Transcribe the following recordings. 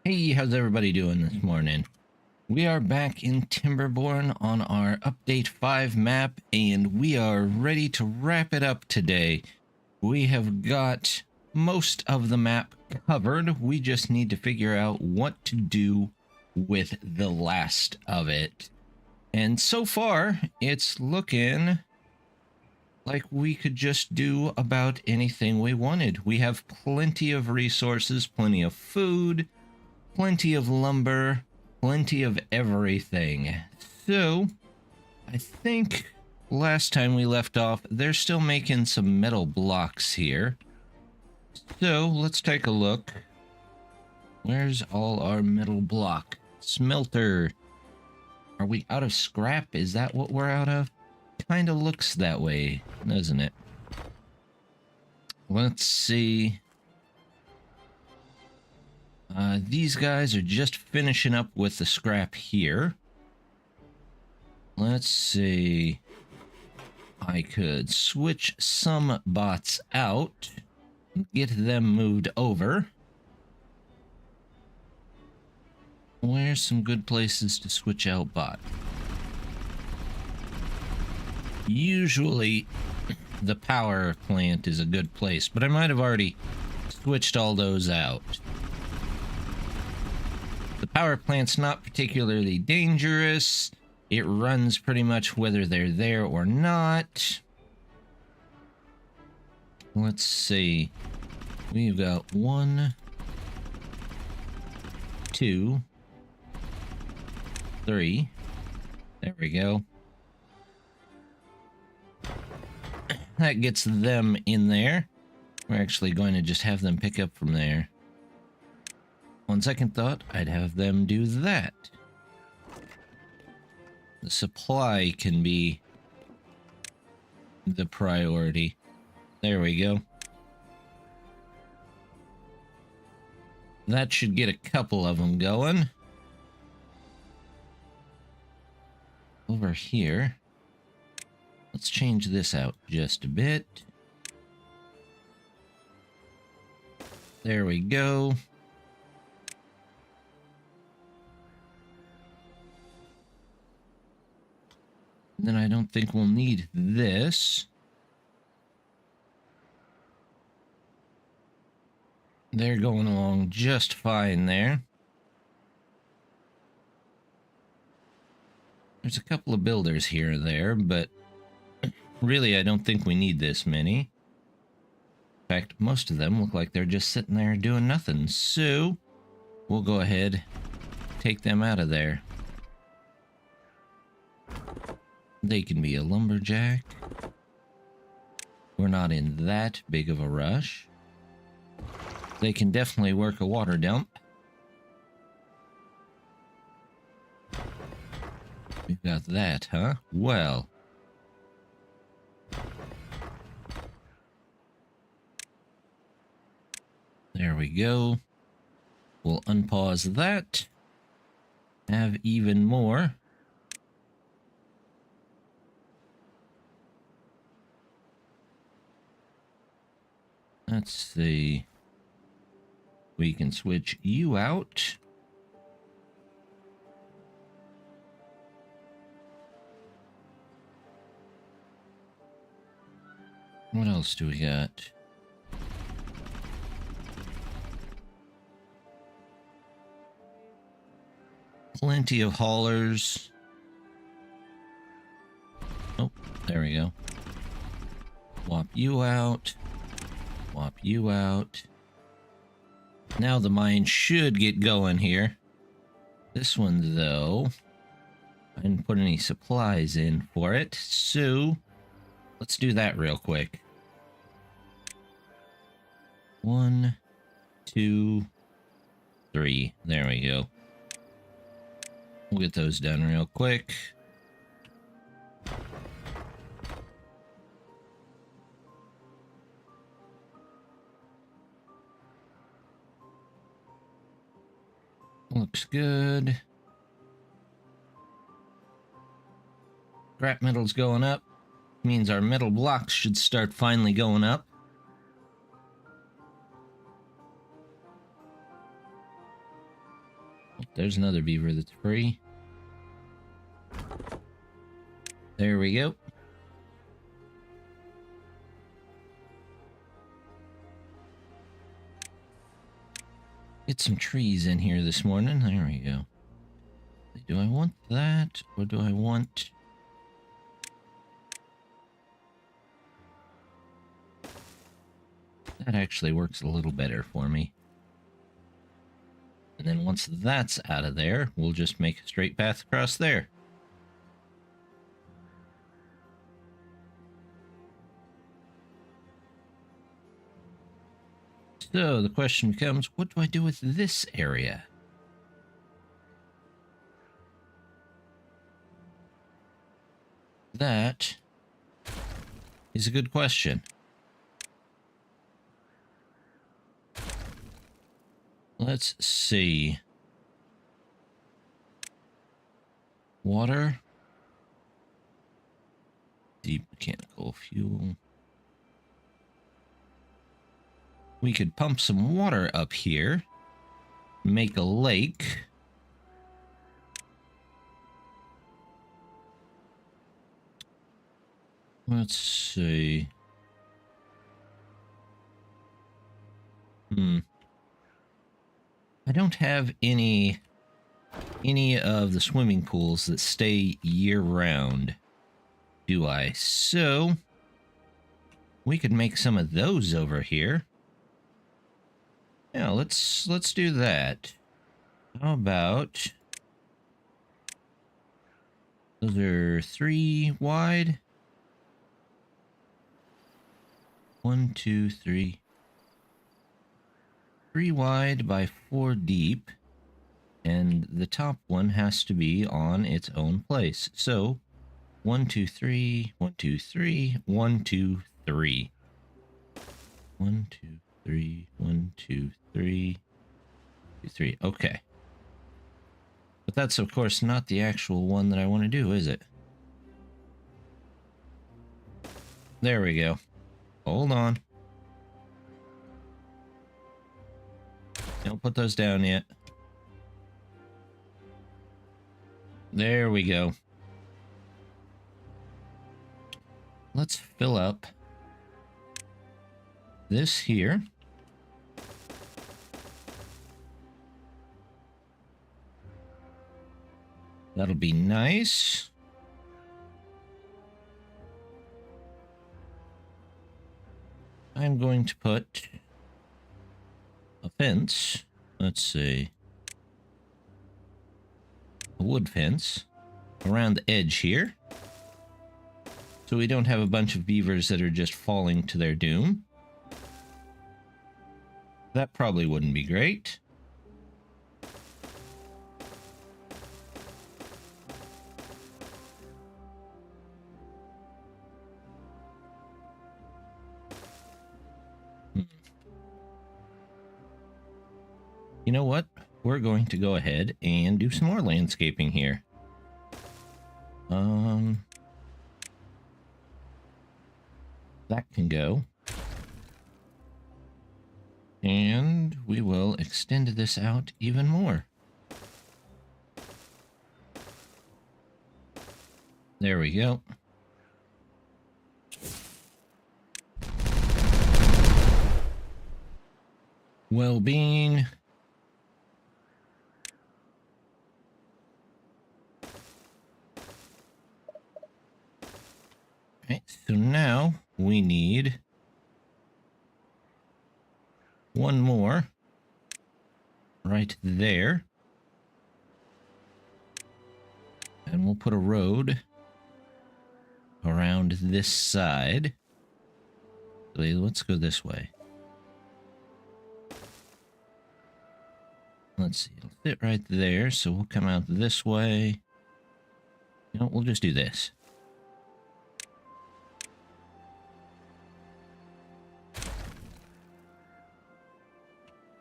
Hey, how's everybody doing this morning? We are back in Timberborn on our Update 5 map, and we are ready to wrap it up today. We have got most of the map covered. We just need to figure out what to do with the last of it. And so far, it's looking like we could just do about anything we wanted. We have plenty of resources, plenty of food, plenty of lumber, plenty of everything. So, I think last time we left off, they're still making some metal blocks here. So, let's take a look. Where's all our metal block? Smelter. Are we out of scrap? Is that what we're out of? Kind of looks that way, doesn't it? Let's see. These guys are just finishing up with the scrap here. Let's see. I could switch some bots out, get them moved over. Where's some good places to switch out bot? Usually the power plant is a good place, but I might have already switched all those out. The power plant's not particularly dangerous. It runs pretty much whether they're there or not. Let's see. We've got 1, 2, 3. There we go. That gets them in there. We're actually going to just have them pick up from there. On second thought, I'd have them do that. The supply can be the priority. There we go. That should get a couple of them going. Over here, let's change this out just a bit. There we go. Then I don't think we'll need this. They're going along just fine there. There's a couple of builders here and there, but really I don't think we need this many. In fact, most of them look like they're just sitting there doing nothing. So, we'll go ahead, take them out of there. They can be a lumberjack. We're not in that big of a rush. They can definitely work a water dump. We've got that, huh? Well. There we go. We'll unpause that. Have even more. Let's see. We can switch you out. What else do we got? Plenty of haulers. Oh, there we go. Swap you out. Swap you out. Now the mine should get going here. This one, though, I didn't put any supplies in for it, so let's do that real quick. 1, 2, 3. There we go. We'll get those done real quick. Looks good. Scrap metal's going up. Means our metal blocks should start finally going up. there's another beaver that's free. There we go. Get some trees in here this morning. There we go. Do I want that, or do I want... That actually works a little better for me. And then once that's out of there, we'll just make a straight path across there. So the question becomes, what do I do with this area? That is a good question. Let's see. Water. Deep mechanical fuel. We could pump some water up here. Make a lake. Let's see. I don't have any of the swimming pools that stay year-round, do I? So we could make some of those over here. Yeah, let's do that. How about... Those are 3 wide. 1, 2, 3. 3 wide by 4 deep. And the top one has to be on its own place. So 1, 2, 3, 1, 2, 3, 1, 2, 3. 1, 2, 3, 1, 2, 3, 2, 3. Okay. But that's, of course, not the actual one that I want to do, is it? There we go. Hold on. Don't put those down yet. There we go. Let's fill up this here. That'll be nice. I'm going to put a fence. Let's see. A wood fence around the edge here. So we don't have a bunch of beavers that are just falling to their doom. That probably wouldn't be great. You know what? We're going to go ahead and do some more landscaping here. That can go. And we will extend this out even more. There we go. Well-being. Right, so now we need one more right there. And we'll put a road around this side. Let's go this way. Let's see, it'll fit right there, so we'll come out this way. You know, we'll just do this.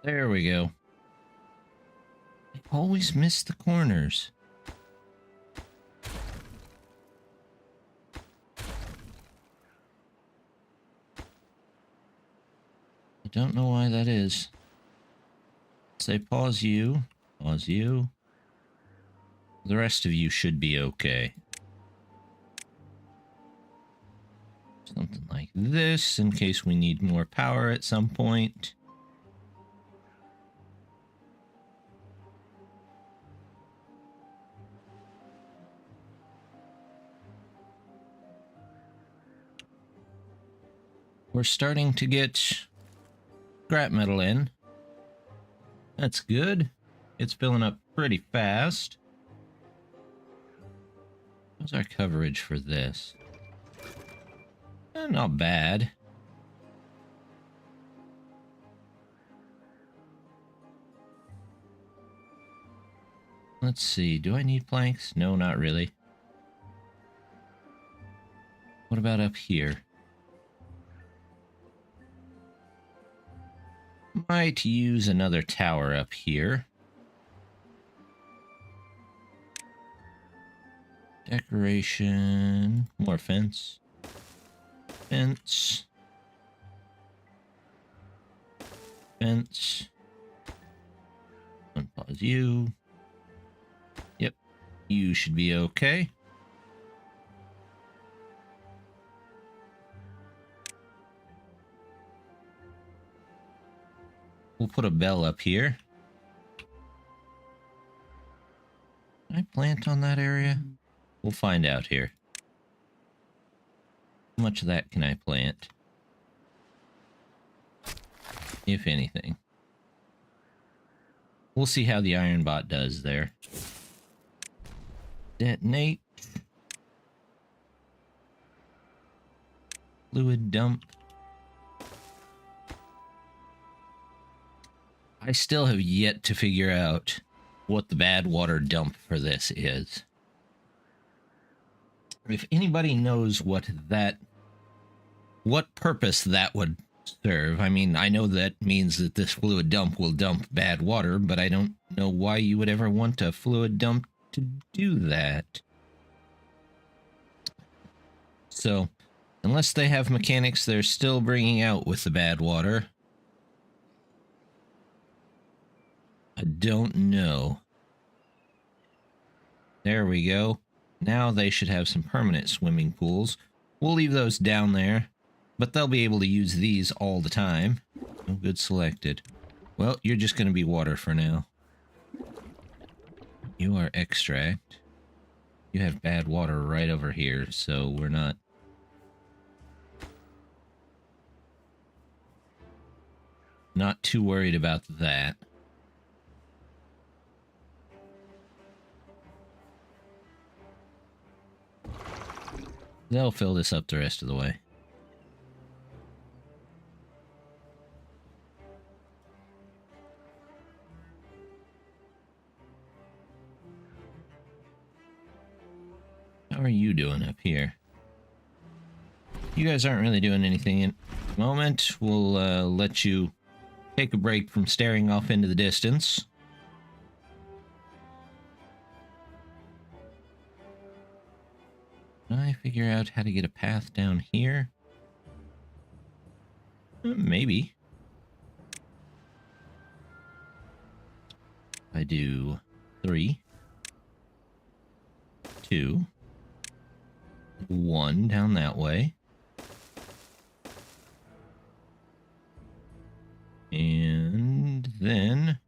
There we go. I always miss the corners. I don't know why that is. Say pause you, The rest of you should be okay. Something like this, in case we need more power at some point. We're starting to get scrap metal in. That's good. It's filling up pretty fast. What's our coverage for this? Not bad. Let's see, do I need planks? No, not really. What about up here? Might use another tower up here. Decoration. More fence. Fence. Fence. Unpause you. Yep. You should be okay. We'll put a bell up here. Can I plant on that area? We'll find out here. How much of that can I plant? If anything. We'll see how the iron bot does there. Detonate. Fluid dump. I still have yet to figure out what the bad water dump for this is. If anybody knows what purpose that would serve, I mean, I know that means that this fluid dump will dump bad water, but I don't know why you would ever want a fluid dump to do that. So, unless they have mechanics they're still bringing out with the bad water, I don't know. There we go. Now they should have some permanent swimming pools. We'll leave those down there, but they'll be able to use these all the time. Oh, good selected. Well, you're just going to be water for now. You are extract. You have bad water right over here, so we're not... not too worried about that. They'll fill this up the rest of the way. How are you doing up here? You guys aren't really doing anything in the moment. We'll let you take a break from staring off into the distance. Can I figure out how to get a path down here? Maybe. I do 3, 2, 1 down that way. And then...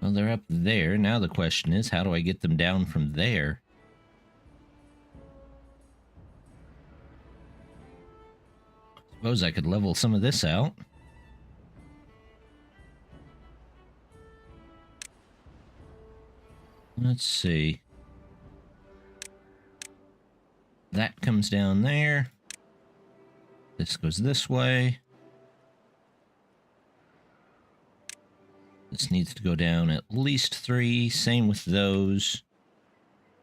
well, they're up there. Now the question is, how do I get them down from there? Suppose I could level some of this out. Let's see. That comes down there. This goes this way. This needs to go down at least 3. Same with those.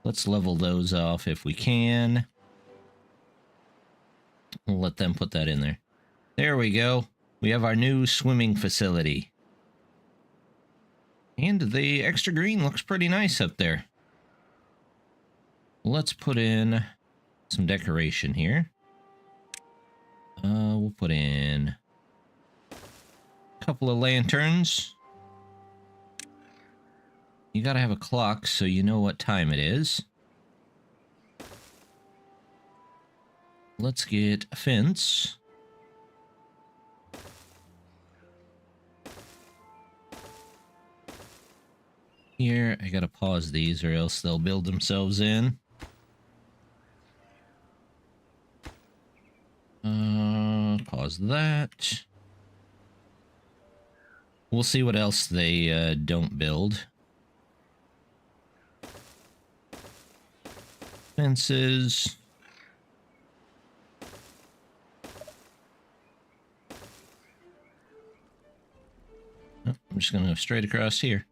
Let's level those off if we can. We'll let them put that in there. There we go. We have our new swimming facility. And the extra green looks pretty nice up there. Let's put in some decoration here. We'll put in a couple of lanterns. You gotta have a clock so you know what time it is. Let's get a fence. Here, I gotta pause these or else they'll build themselves in. Pause that. We'll see what else they don't build. Fences. Oh, I'm just gonna go straight across here.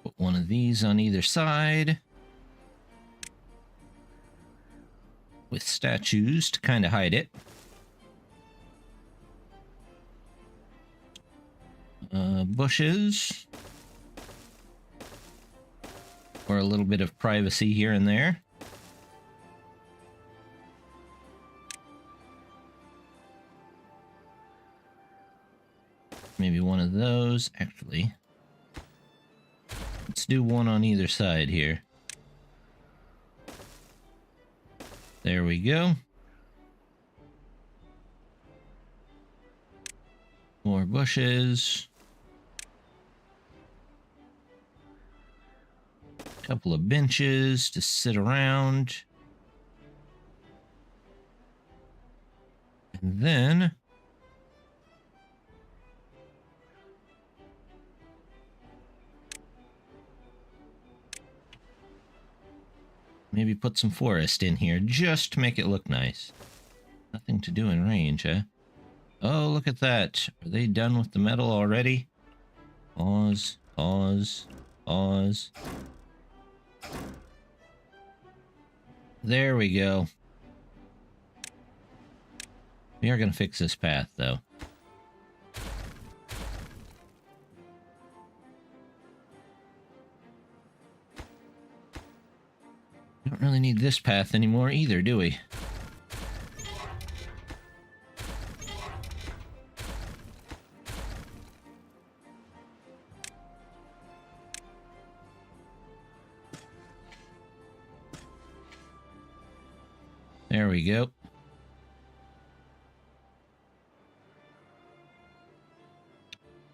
Put one of these on either side. With statues to kind of hide it. Bushes. For a little bit of privacy here and there. Maybe one of those. Actually, let's do one on either side here. There we go. More bushes. Couple of benches to sit around. And then maybe put some forest in here just to make it look nice. Nothing to do in range, huh? Oh, look at that. Are they done with the metal already? Pause, pause, pause. There we go. We are going to fix this path, though. We don't really need this path anymore either, do we? There we go.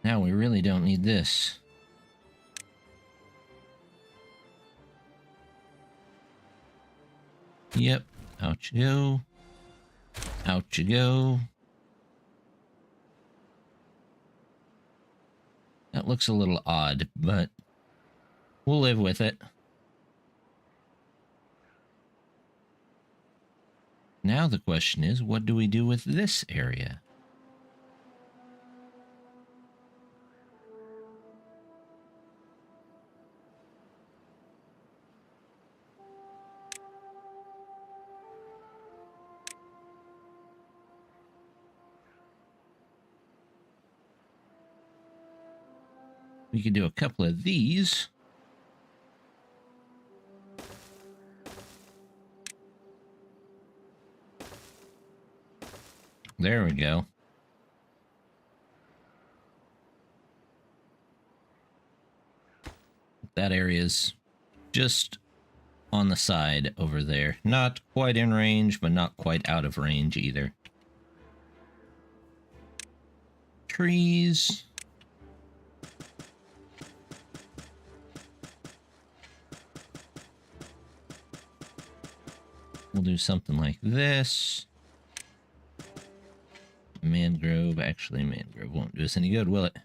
Now we really don't need this. Yep. Out you go. Out you go. That looks a little odd, but we'll live with it. Now the question is, what do we do with this area? We could do a couple of these. There we go. That area's just on the side over there. Not quite in range, but not quite out of range either. Trees. We'll do something like this. Mangrove. Actually, mangrove won't do us any good, will it?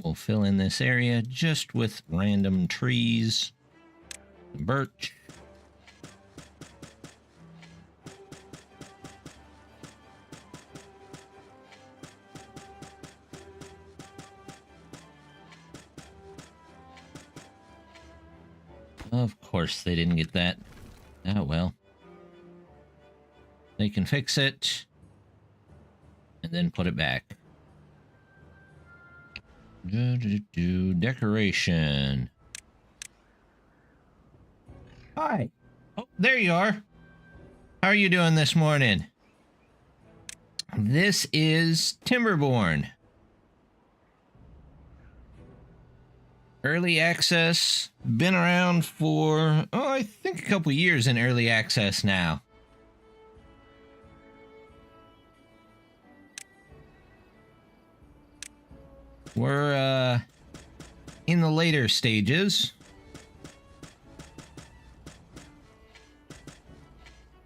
We'll fill in this area just with random trees. Birch. Of course they didn't get that. Oh, well. They can fix it. And then put it back. Decoration. Hi. Oh, there you are. How are you doing this morning? This is Timberborn. Early access. Been around for, I think a couple years in early access now. We're, in the later stages.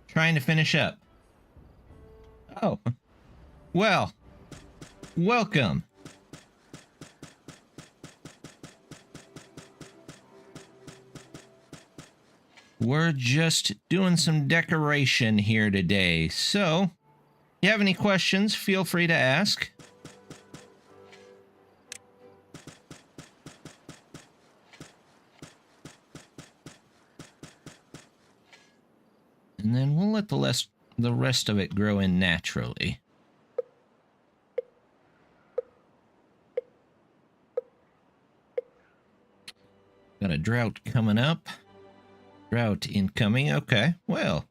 Trying to finish up. Oh. Well. Welcome. We're just doing some decoration here today. So, if you have any questions, feel free to ask. And then we'll let the rest of it grow in naturally. Got a drought coming up. Drought incoming. Okay, well.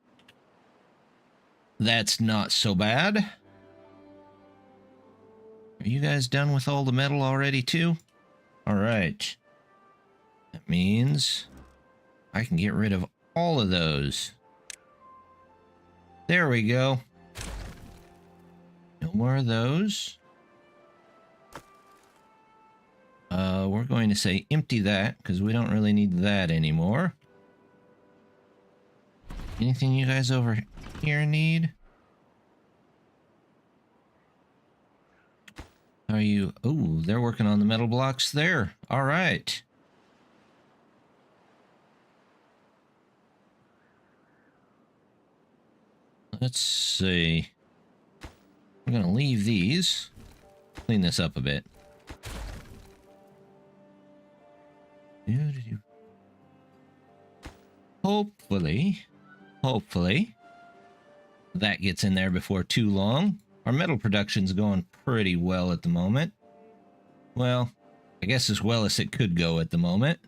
That's not so bad. Are you guys done with all the metal already too? Alright. That means I can get rid of all of those. There we go. No more of those. We're going to say empty that, because we don't really need that anymore. Anything you guys over here need? Are you... Oh, they're working on the metal blocks there. All right. Let's see. I'm going to leave these. Clean this up a bit. Hopefully, that gets in there before too long. Our metal production's going pretty well at the moment. Well, I guess as well as it could go at the moment.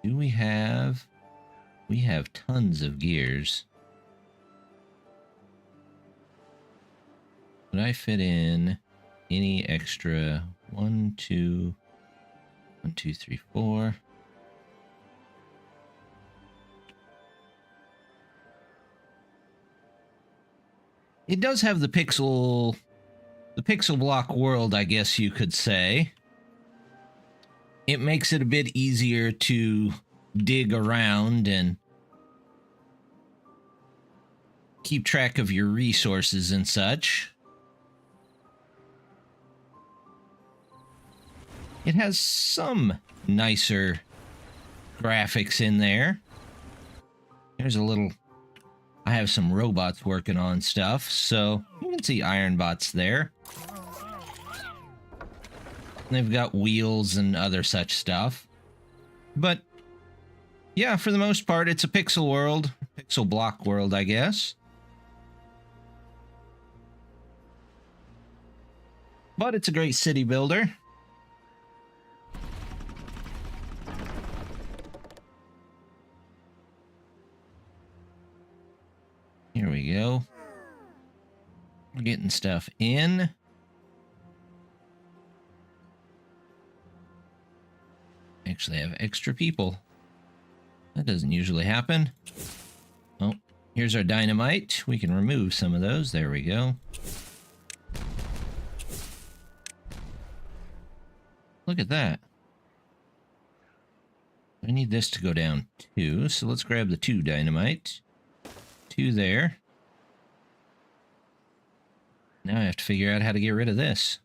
Do we have... We have tons of gears. Would I fit in any extra... 1, 2, 3, 4. It does have the pixel block world, I guess you could say. It makes it a bit easier to dig around and keep track of your resources and such. It has some nicer graphics in there. There's a little... I have some robots working on stuff, so you can see iron bots there. They've got wheels and other such stuff. But, yeah, for the most part, it's a pixel world. Pixel block world, I guess. But it's a great city builder. Here we go. We're getting stuff in. Actually, I have extra people. That doesn't usually happen. Oh, here's our dynamite. We can remove some of those. There we go. Look at that. I need this to go down too, so let's grab the 2 dynamite. 2 there. Now I have to figure out how to get rid of this.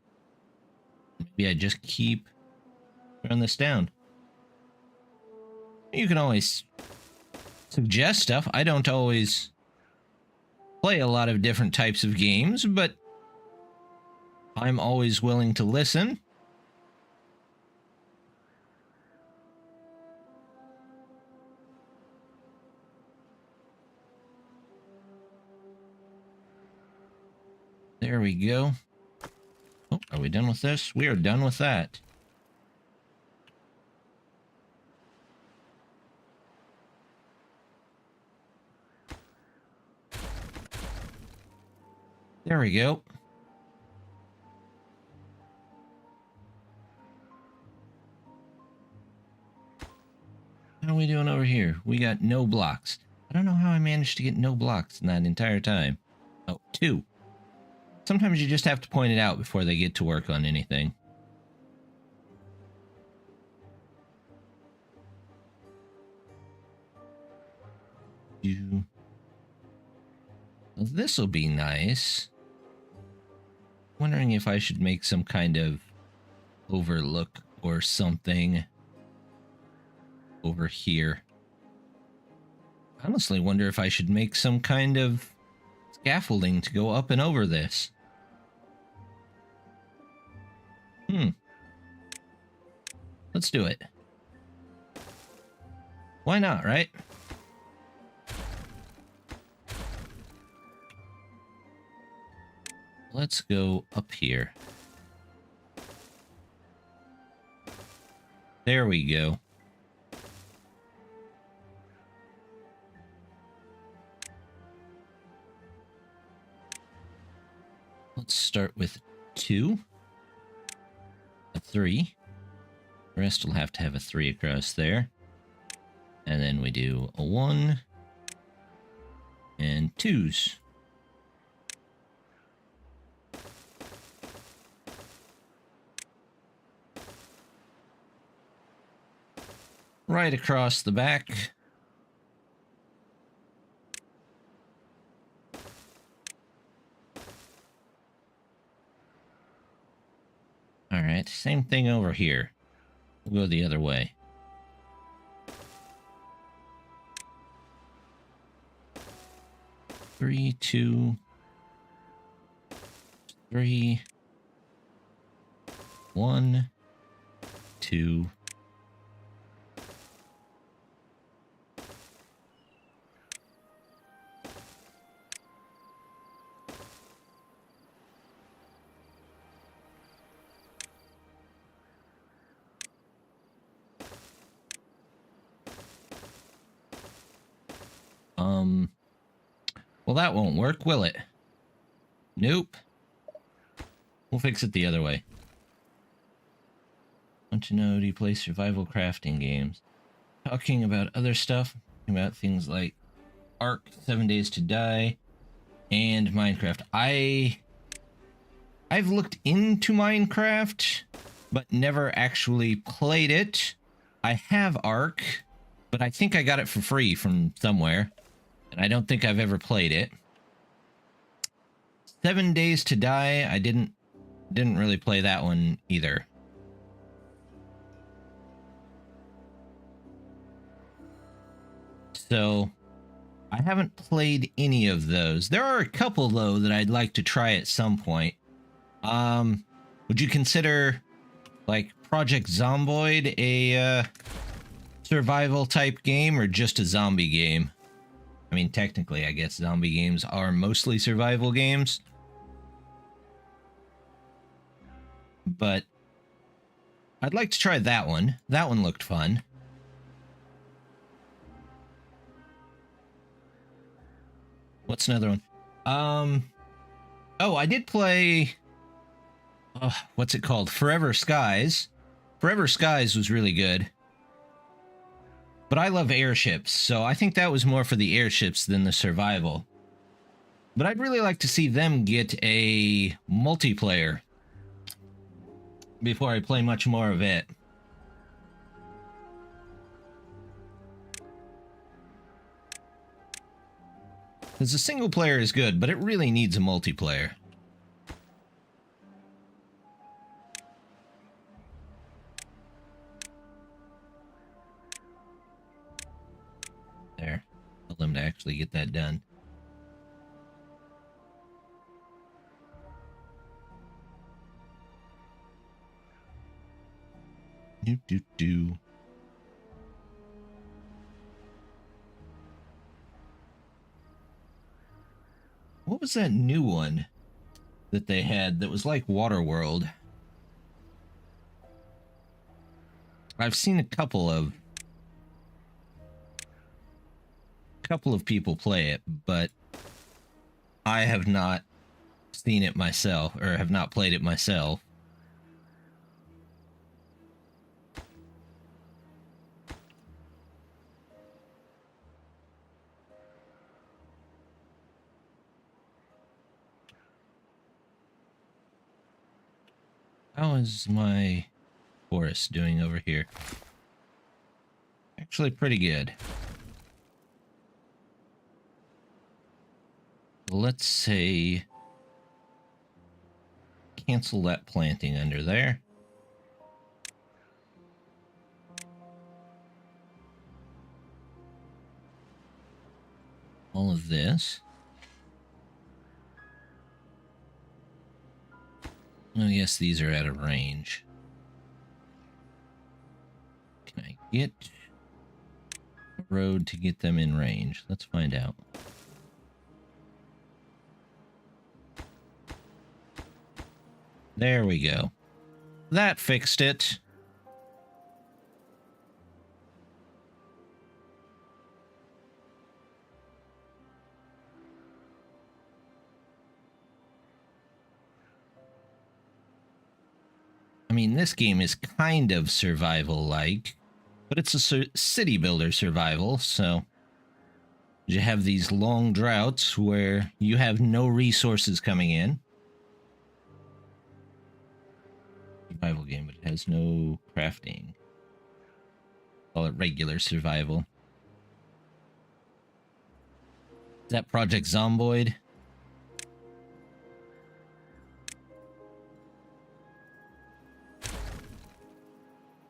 Maybe I just keep throwing this down. You can always suggest stuff. I don't always play a lot of different types of games, but I'm always willing to listen. There we go. Oh, are we done with this? We are done with that. There we go. How are we doing over here? We got no blocks. I don't know how I managed to get no blocks in that entire time. Oh, 2. Sometimes you just have to point it out before they get to work on anything. Well, this will be nice. Wondering if I should make some kind of overlook or something over here. I honestly wonder if I should make some kind of scaffolding to go up and over this. Let's do it. Why not, right? Let's go up here. There we go. Let's start with 2. A 3. The rest will have to have a 3 across there. And then we do a 1. And 2s. Right across the back. Alright, same thing over here. We'll go the other way. Three, 2, 3, 1, 2. Well, that won't work, will it? Nope. We'll fix it the other way. Want to know, do you play survival crafting games? Talking about other stuff, about things like Ark, 7 Days to Die, and Minecraft. I've looked into Minecraft, but never actually played it. I have Ark, but I think I got it for free from somewhere. And I don't think I've ever played it. 7 Days to Die, I didn't really play that one either. So, I haven't played any of those. There are a couple, though, that I'd like to try at some point. Would you consider, like, Project Zomboid a survival type game or just a zombie game? I mean, technically, I guess zombie games are mostly survival games. But I'd like to try that one. That one looked fun. What's another one? Oh, I did play... what's it called? Forever Skies. Forever Skies was really good. But I love airships, so I think that was more for the airships than the survival. But I'd really like to see them get a multiplayer before I play much more of it. Because the single player is good, but it really needs a multiplayer. There. Tell them to actually get that done. Do. What was that new one? that they had that was like Waterworld. I've seen a couple of people play it, but I have not seen it myself, or have not played it myself. How is my forest doing over here? Actually pretty good. Let's say cancel that planting under there. All of this. Oh, yes, these are out of range. Can I get a road to get them in range? Let's find out. There we go. That fixed it. I mean, this game is kind of survival-like, but it's a city builder survival, so you have these long droughts where you have no resources coming in. Survival game, but it has no crafting. Call it regular survival. Is that Project Zomboid?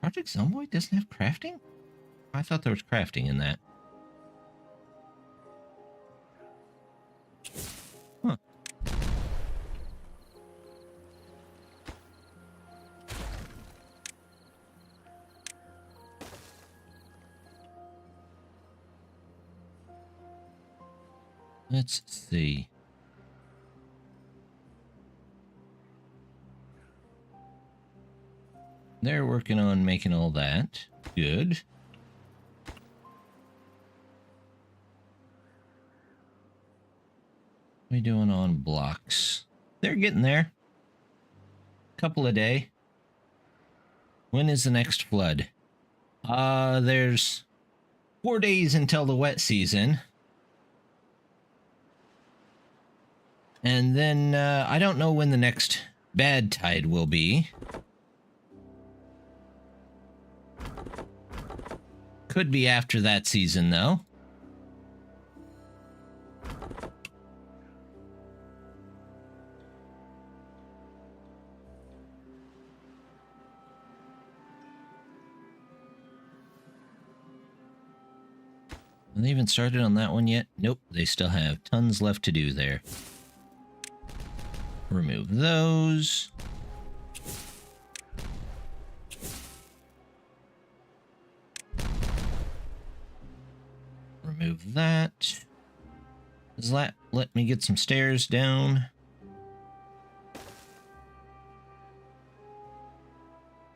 Project Zomboid doesn't have crafting? I thought there was crafting in that. Huh. Let's see. They're working on making all that. Good. What are we doing on blocks? They're getting there. Couple a day. When is the next flood? There's 4 days until the wet season. And then, I don't know when the next bad tide will be. Could be after that season, though. Have they even started on that one yet? Nope, they still have tons left to do there. Remove those. Remove that. Does that let me get some stairs down?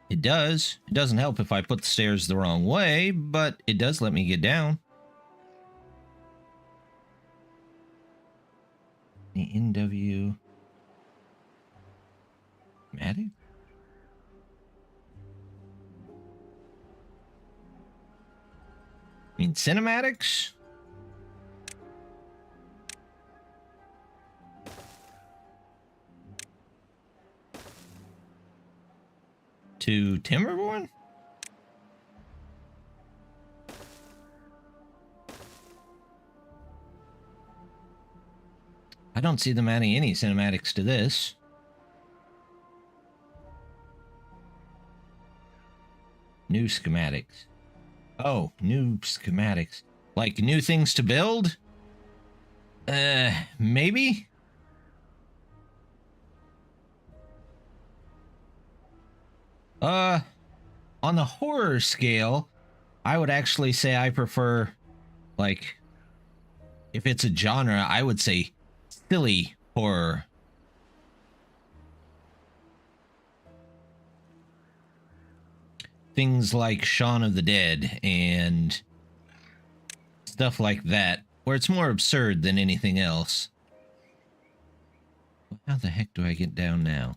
It does. It doesn't help if I put the stairs the wrong way, but it does let me get down. The NW Matic? I mean, cinematics? To Timberborn? I don't see them adding any cinematics to this. New schematics. Oh, new schematics. Like new things to build? Maybe? On the horror scale, I would actually say I prefer, like, if it's a genre, I would say silly horror. things like Shaun of the Dead and stuff like that, where it's more absurd than anything else. How the heck do I get down now?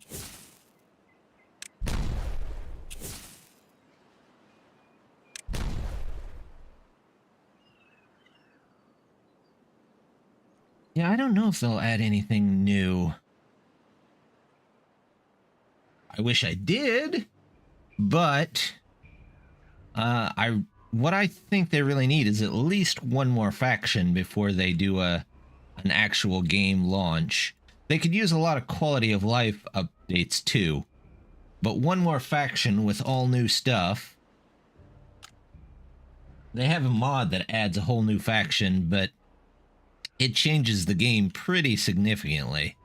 Yeah, I don't know if they'll add anything new. I wish I did, but what I think they really need is at least one more faction before they do an actual game launch. They could use a lot of quality of life updates too, but one more faction with all new stuff. They have a mod that adds a whole new faction, but it changes the game pretty significantly.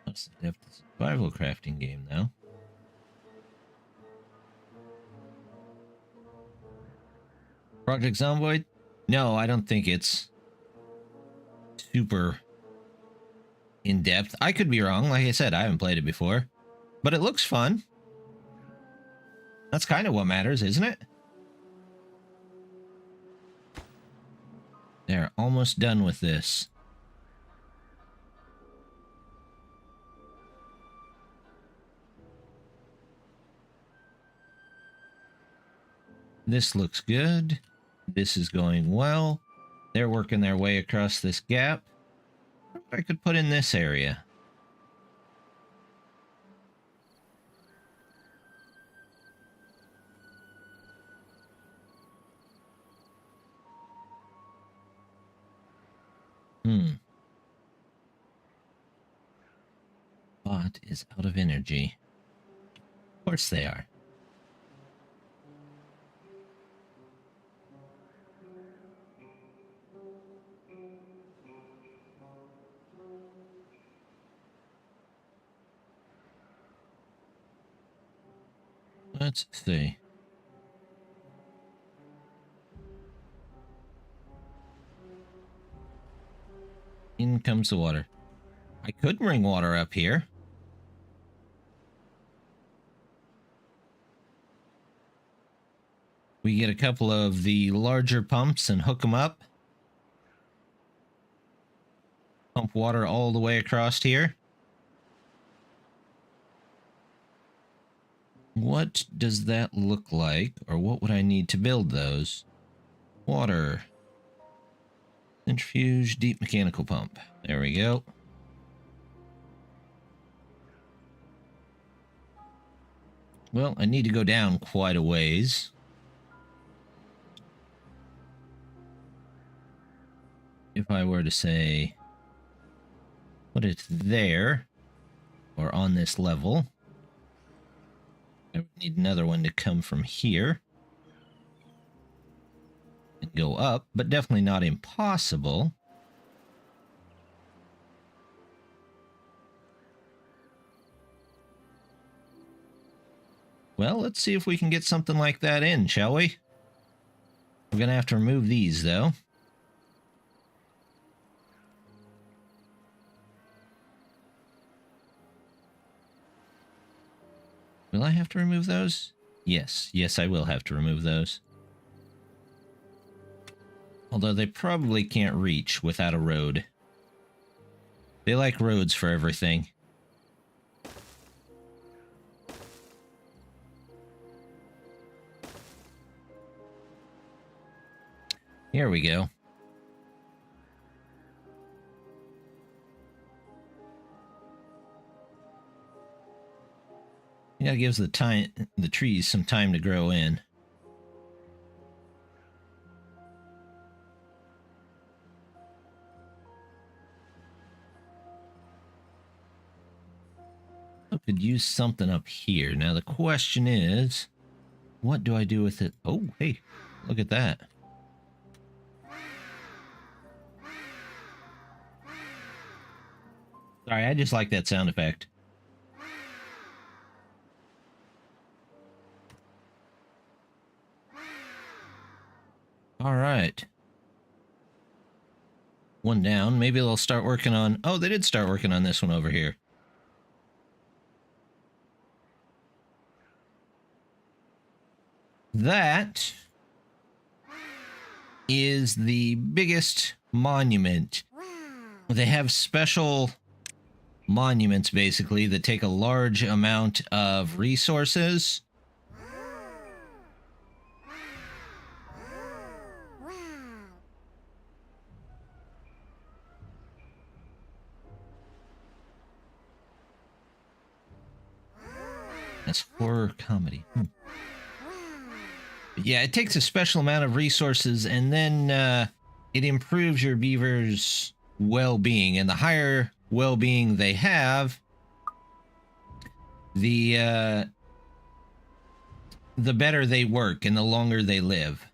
That's the depth of survival crafting game now. Project Zomboid? No, I don't think it's super in-depth. I could be wrong. Like I said, I haven't played it before. But it looks fun. That's kind of what matters, isn't it? They're almost done with this. This looks good. This is going well. They're working their way across this gap. I could put in this area. Bot is out of energy. Of course they are. Let's see. In comes the water. I could bring water up here. We get a couple of the larger pumps and hook them up. Pump water all the way across here. What does that look like? Or what would I need to build those? Water. Centrifuge, deep mechanical pump. There we go. Well, I need to go down quite a ways. If I were to say, put it there, or on this level, I would need another one to come from here and go up, but definitely not impossible. Well, let's see if we can get something like that in, shall we? We're going to have to remove these, though. Will I have to remove those? Yes. Yes, I will have to remove those. Although they probably can't reach without a road. They like roads for everything. Here we go. Yeah, it gives the trees some time to grow in. I could use something up here. Now the question is, what do I do with it? Oh, hey, look at that. Sorry, I just like that sound effect. All right. One down. Maybe they'll start working on... Oh, they did start working on this one over here. That is the biggest monument. They have special monuments, basically, that take a large amount of resources. That's horror comedy. But yeah, it takes a special amount of resources, and then it improves your beaver's well-being. And the higher well-being they have, the better they work and the longer they live.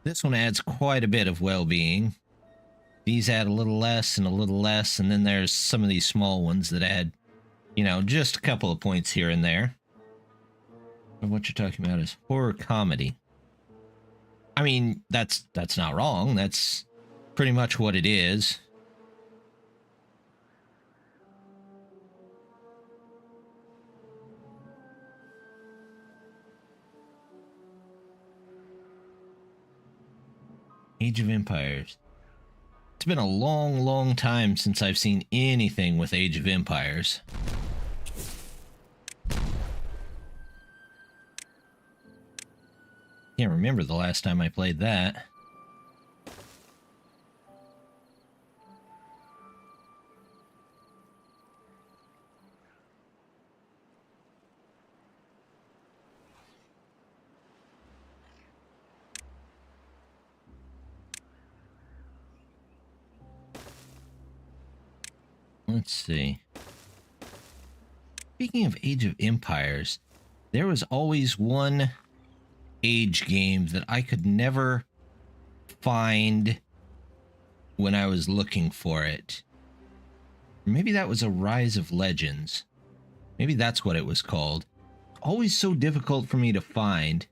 This one adds quite a bit of well-being. These add a little less and a little less, and then there's some of these small ones that add, you know, just a couple of points here and there. But what you're talking about is horror comedy. I mean, that's not wrong. That's pretty much what it is. Age of Empires. It's been a long, long time since I've seen anything with Age of Empires. Can't remember the last time I played that. Let's see. Speaking of Age of Empires, there was always one Age game that I could never find when I was looking for it. Maybe that was a Rise of Legends. Maybe that's what it was called. Always so difficult for me to find.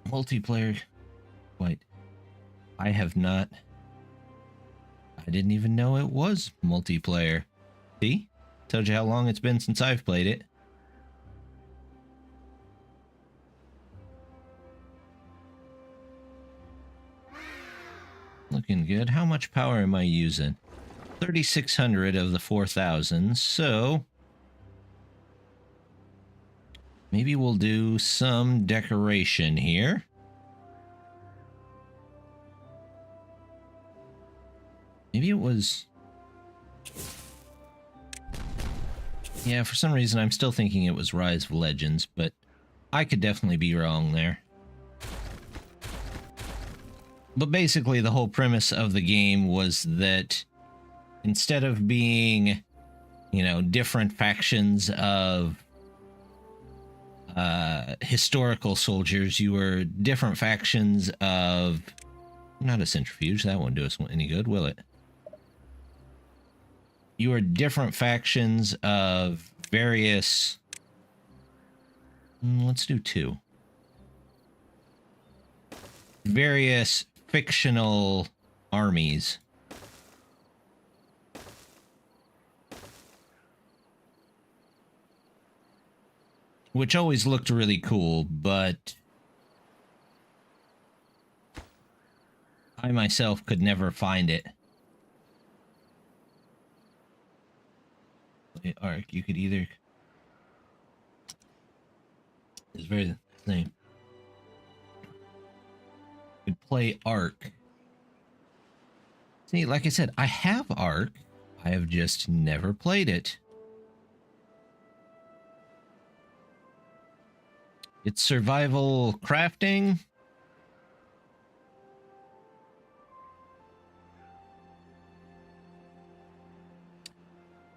Multiplayer. Wait. I have not... I didn't even know it was multiplayer. See? Tells you how long it's been since I've played it. Looking good. How much power am I using? 3,600 of the 4,000, so... maybe we'll do some decoration here. Maybe it was... yeah, for some reason I'm still thinking it was Rise of Legends, but I could definitely be wrong there. But basically the whole premise of the game was that instead of being, you know, different factions of historical soldiers, you were different factions of... not a centrifuge, that won't do us any good, will it? You are different factions of various... let's do 2. Various fictional armies. Which always looked really cool, but I myself could never find it. Arc, you could either... it's very the same. You could play Arc. See, like I said, I have Arc. I have just never played it. It's survival crafting.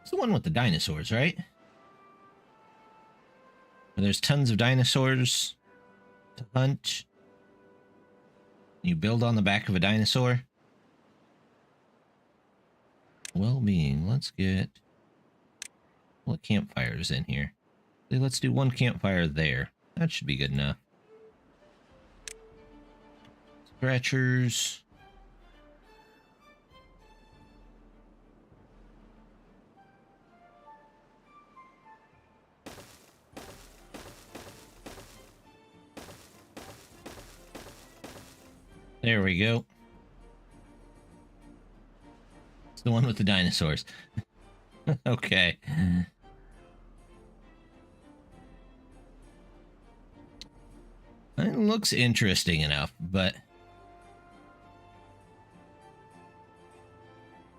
It's the one with the dinosaurs, right? Where there's tons of dinosaurs to hunt. You build on the back of a dinosaur. Well-being. Let's get... well, campfires in here. Let's do one campfire there. That should be good enough. Scratchers. There we go. It's the one with the dinosaurs. Okay. It looks interesting enough, but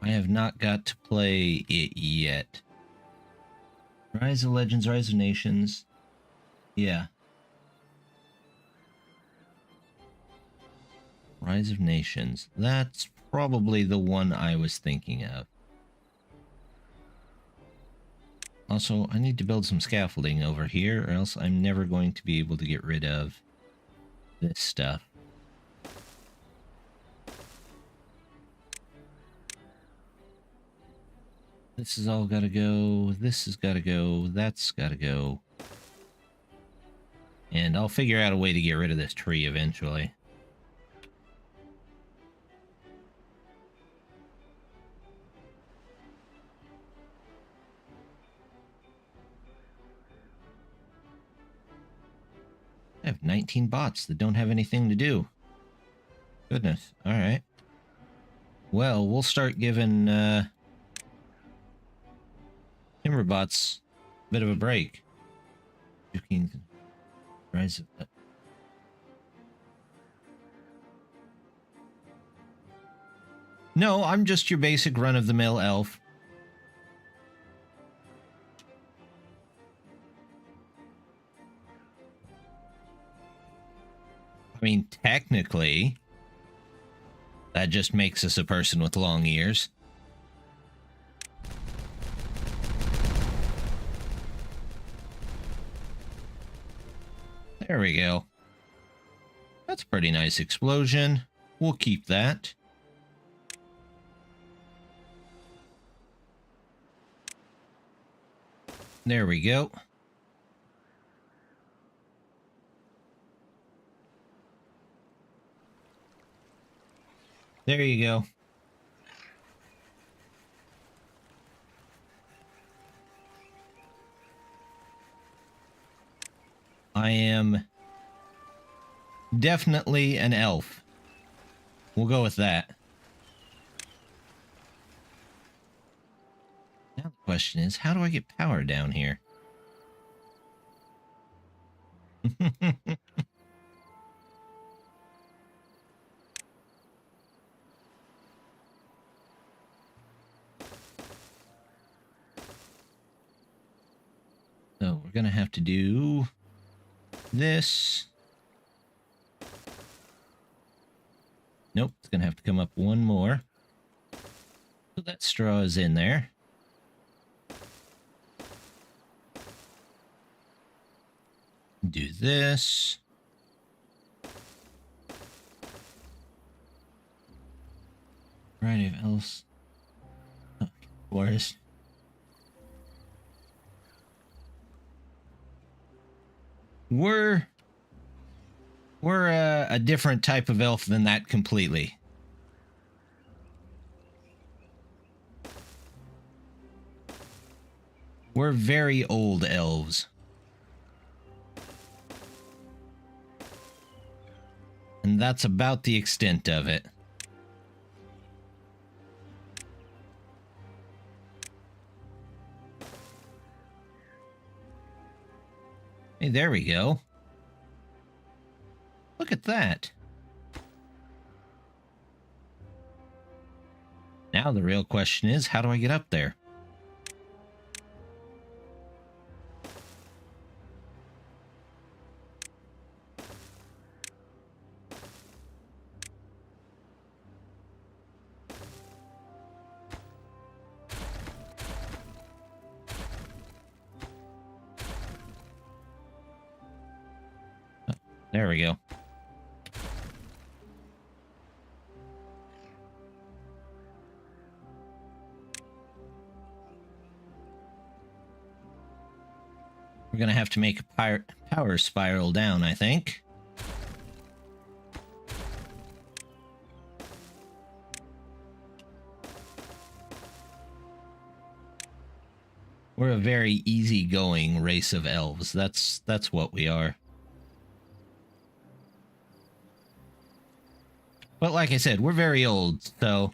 I have not got to play it yet. Rise of Legends, Rise of Nations. Yeah. Rise of Nations. That's probably the one I was thinking of. Also, I need to build some scaffolding over here, or else I'm never going to be able to get rid of this stuff. This has all got to go. This has got to go. That's got to go. And I'll figure out a way to get rid of this tree eventually. I have 19 bots that don't have anything to do. Goodness. All right. Well, we'll start giving Timberbots a bit of a break. Rise of... No, I'm just your basic run-of-the-mill elf. I mean, technically, that just makes us a person with long ears. There we go. That's a pretty nice explosion. We'll keep that. There we go. There you go. I am definitely an elf. We'll go with that. Now the question is, how do I get power down here? So we're gonna have to do this. Nope, it's gonna have to come up one more. So that straw is in there. Do this. Variety of else. Oh, of course. We're a different type of elf than that completely. We're very old elves. And that's about the extent of it. Hey, there we go. Look at that. Now the real question is, how do I get up there? There we go. We're gonna have to make a power spiral down, I think. We're a very easygoing race of elves. That's what we are. But like I said, we're very old, so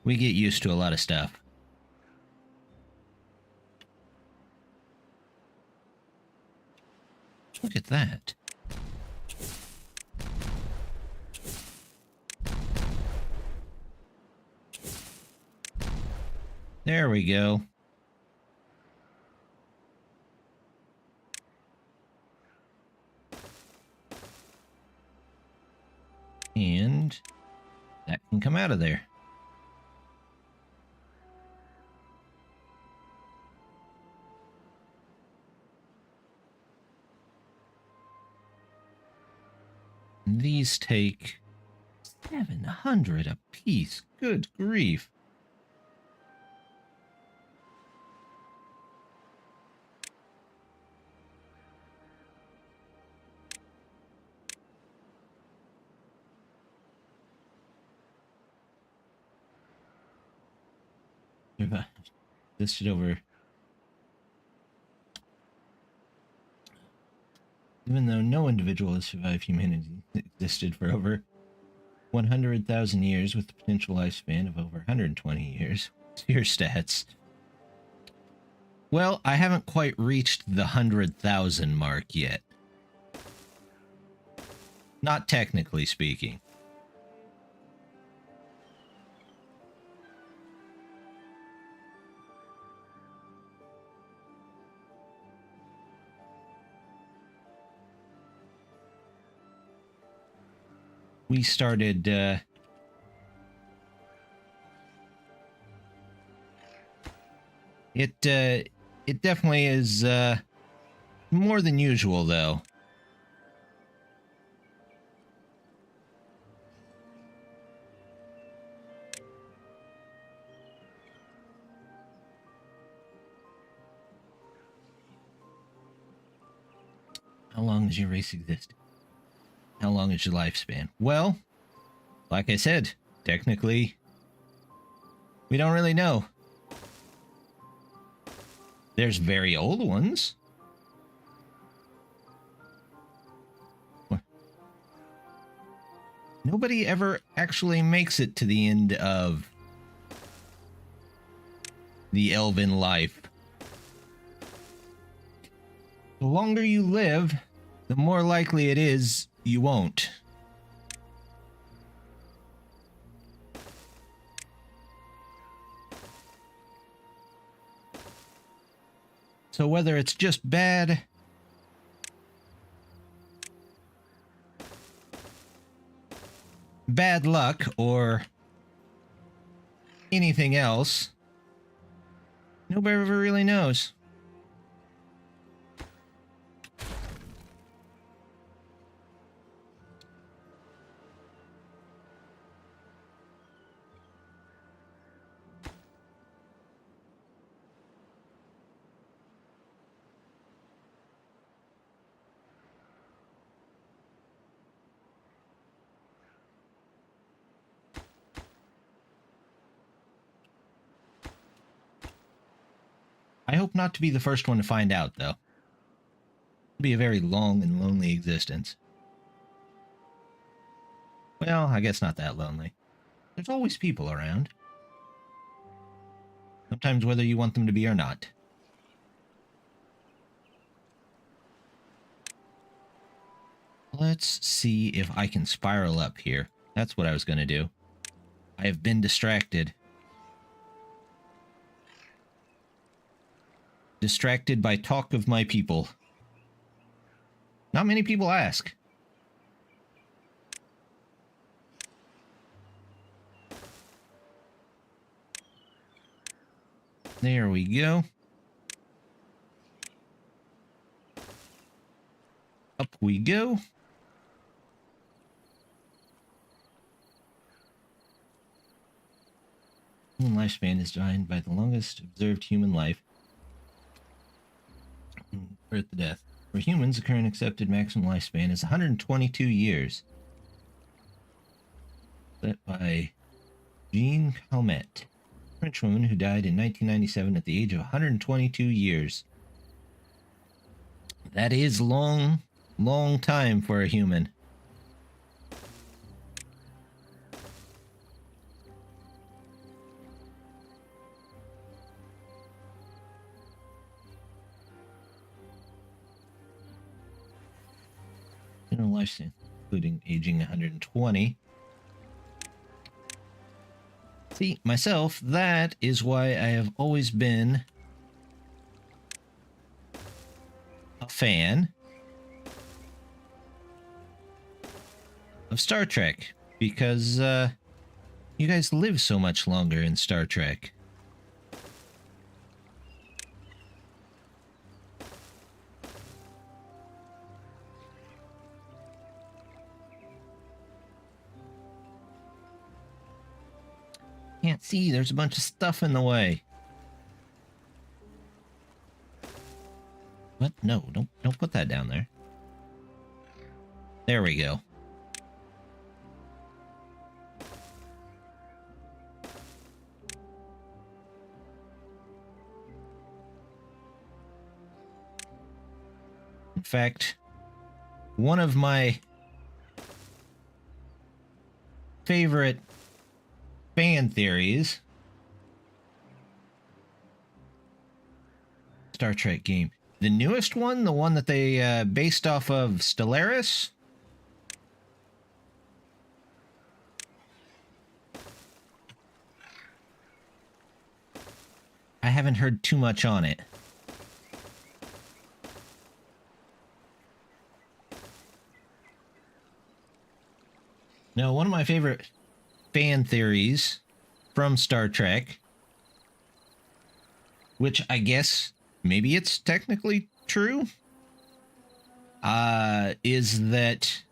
we get used to a lot of stuff. Look at that. There we go. And that can come out of there. These take 700 apiece. Good grief. This should over. Even though no individual has survived humanity existed for over 100,000 years with the potential lifespan of over 120 years. Your stats. Well, I haven't quite reached the 100,000 mark yet. Not technically speaking. We started, it definitely is, more than usual, though. How long does your race exist? How long is your lifespan? Well, like I said, technically, we don't really know. There's very old ones. Nobody ever actually makes it to the end of the elven life. The longer you live, the more likely it is you won't. So whether it's just bad luck or anything else, nobody ever really knows. I hope not to be the first one to find out, though. It'll be a very long and lonely existence. Well, I guess not that lonely. There's always people around. Sometimes whether you want them to be or not. Let's see if I can spiral up here. That's what I was going to do. I have been distracted. Distracted by talk of my people. Not many people ask. There we go. Up we go. Human lifespan is defined by the longest observed human life. Birth to death. For humans, the current accepted maximum lifespan is 122 years. Set by Jean Calment, a French woman who died in 1997 at the age of 122 years. That is long time for a human. General lifespan, including aging 120. See, myself, that is why I have always been a fan of Star Trek, because you guys live so much longer in Star Trek. Can't see, there's a bunch of stuff in the way. What? No, don't put that down there. There we go. In fact, one of my favorite fan theories, Star Trek game, the newest one, the one that they based off of Stellaris. I haven't heard too much on it. No, one of my favorite fan theories from Star Trek, which I guess maybe it's technically true, is that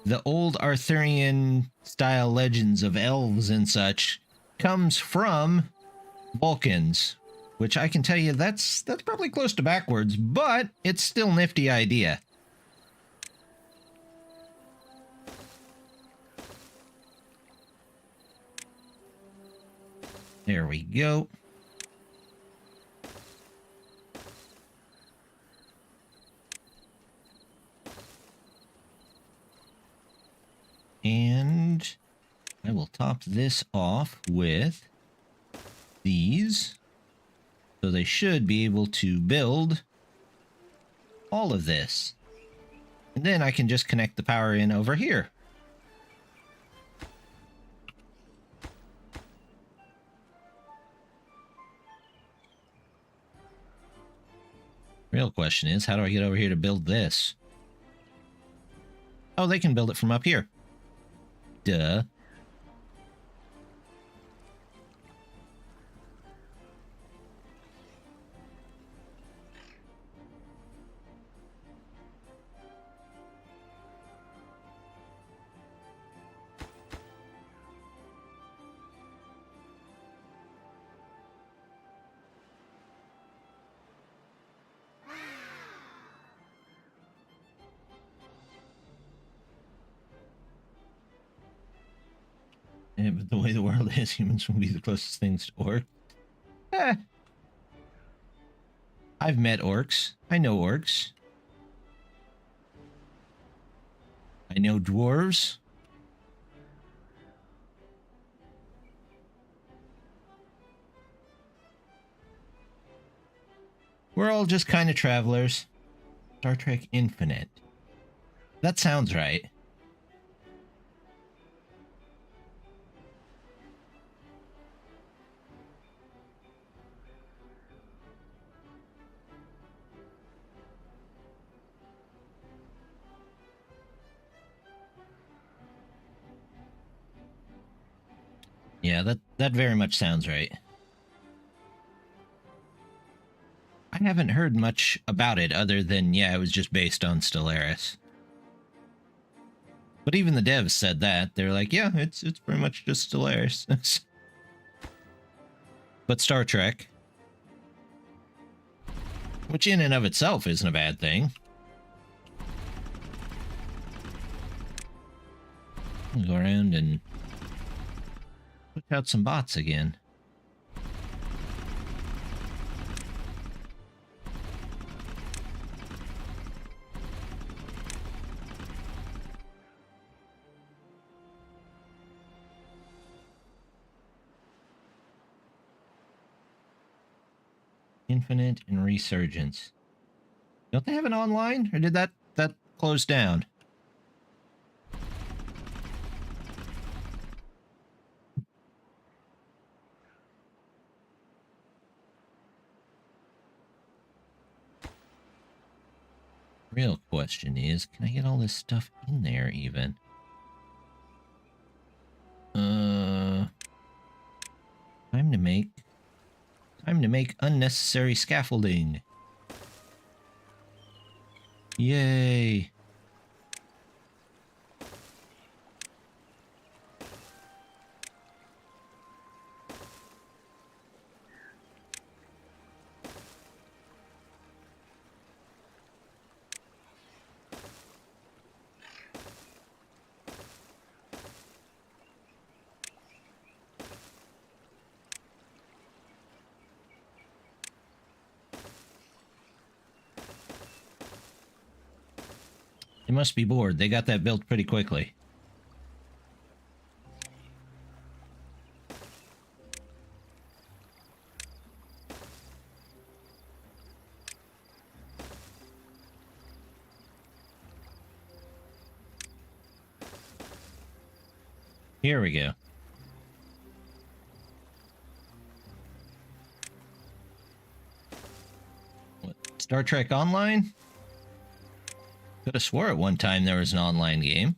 the old Arthurian style legends of elves and such comes from Vulcans, which I can tell you that's probably close to backwards, but it's still a nifty idea. There we go. And I will top this off with these. So they should be able to build all of this. And then I can just connect the power in over here. Real question is, how do I get over here to build this? Oh, they can build it from up here. Duh. Yeah, but the way the world is, humans will be the closest things to orcs. I've met orcs. I know orcs. I know dwarves. We're all just kind of travelers. Star Trek Infinite. That sounds right. Yeah, that very much sounds right. I haven't heard much about it other than, yeah, it was just based on Stellaris. But even the devs said that. They're like, yeah, it's pretty much just Stellaris. But Star Trek, which in and of itself isn't a bad thing. Go around and put out some bots again. Infinite and Resurgence. Don't they have an online? Or did that close down? Real question is, can I get all this stuff in there even? Time to make unnecessary scaffolding. Yay. They must be bored. They got that built pretty quickly. Here we go. What, Star Trek Online? Could have swore at one time there was an online game.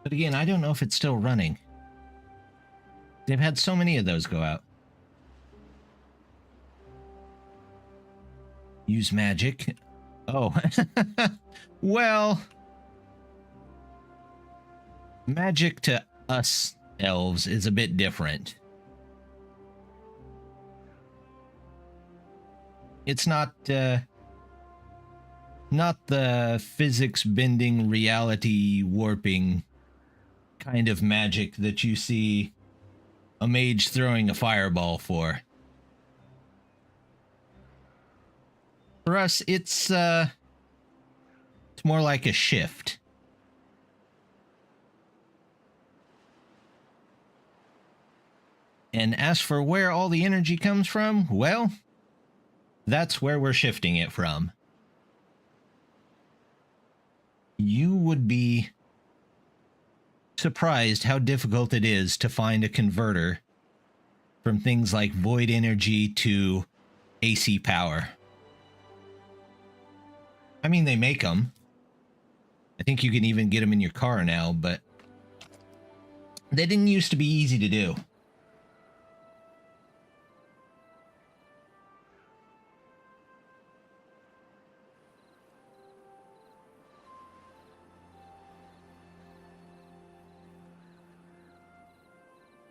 But again, I don't know if it's still running. They've had so many of those go out. Use magic. Oh. Well, magic to us elves is a bit different. It's not the physics bending, reality warping kind of magic that you see a mage throwing a fireball for. For us, it's more like a shift. And as for where all the energy comes from, well, that's where we're shifting it from. You would be surprised how difficult it is to find a converter from things like void energy to AC power. I mean, they make them. I think you can even get them in your car now, but they didn't used to be easy to do.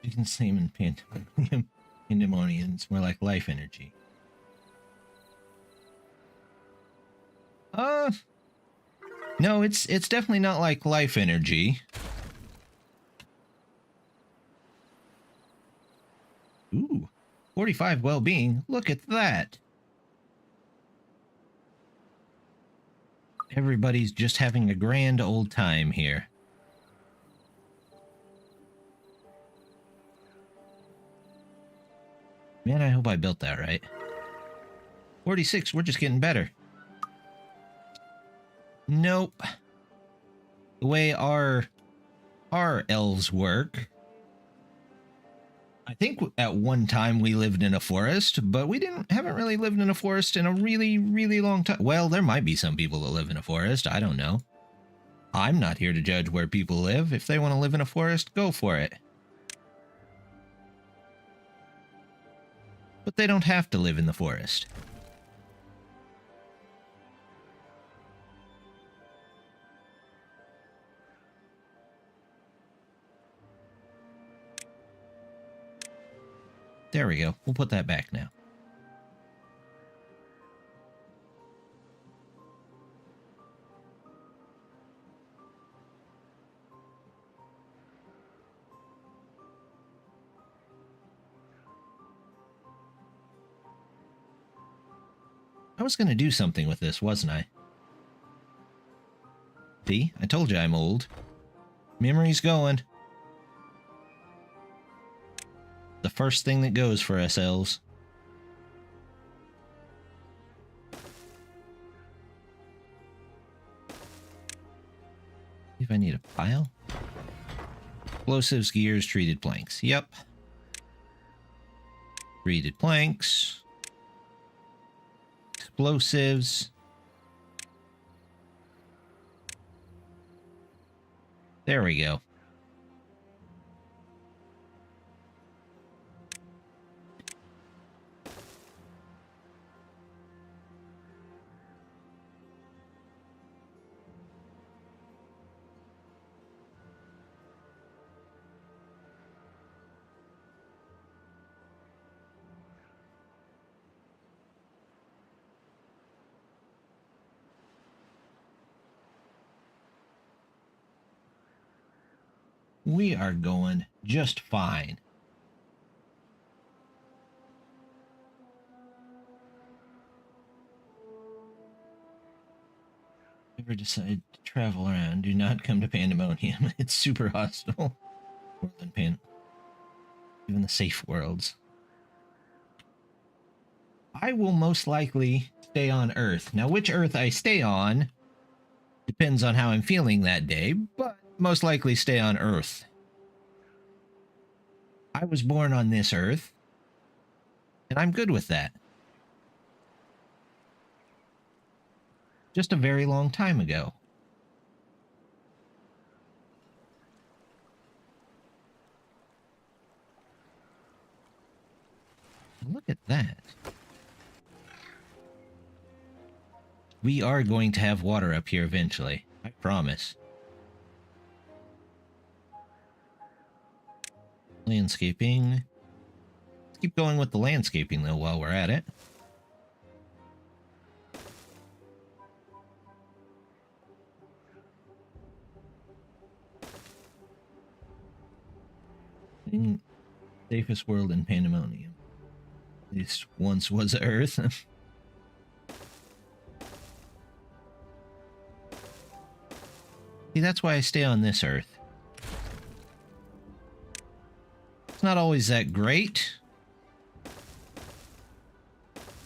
You can see them in pandemonium. It's more like life energy. No, it's definitely not like life energy. Ooh, 45 well-being. Look at that. Everybody's just having a grand old time here. Man, I hope I built that right. 46, we're just getting better. Nope. The way our elves work, I think at one time we lived in a forest, but we haven't really lived in a forest in a really, really long time. Well, there might be some people that live in a forest. I don't know. I'm not here to judge where people live. If they want to live in a forest, go for it. But they don't have to live in the forest. There we go. We'll put that back now. I was going to do something with this, wasn't I? See? I told you I'm old. Memory's going. The first thing that goes for us elves. See if I need a pile. Explosives, gears, treated planks. Yep. Treated planks. Explosives. There we go. We are going just fine. Ever decide to travel around, do not come to Pandemonium. It's super hostile. More than even the safe worlds. I will most likely stay on Earth. Now, which Earth I stay on depends on how I'm feeling that day, but most likely stay on Earth. I was born on this Earth, and I'm good with that. Just a very long time ago. Look at that. We are going to have water up here eventually. I promise. Landscaping. Let's keep going with the landscaping, though, while we're at it. Safest world in Pandemonium. At least once was Earth. See, that's why I stay on this Earth. It's not always that great,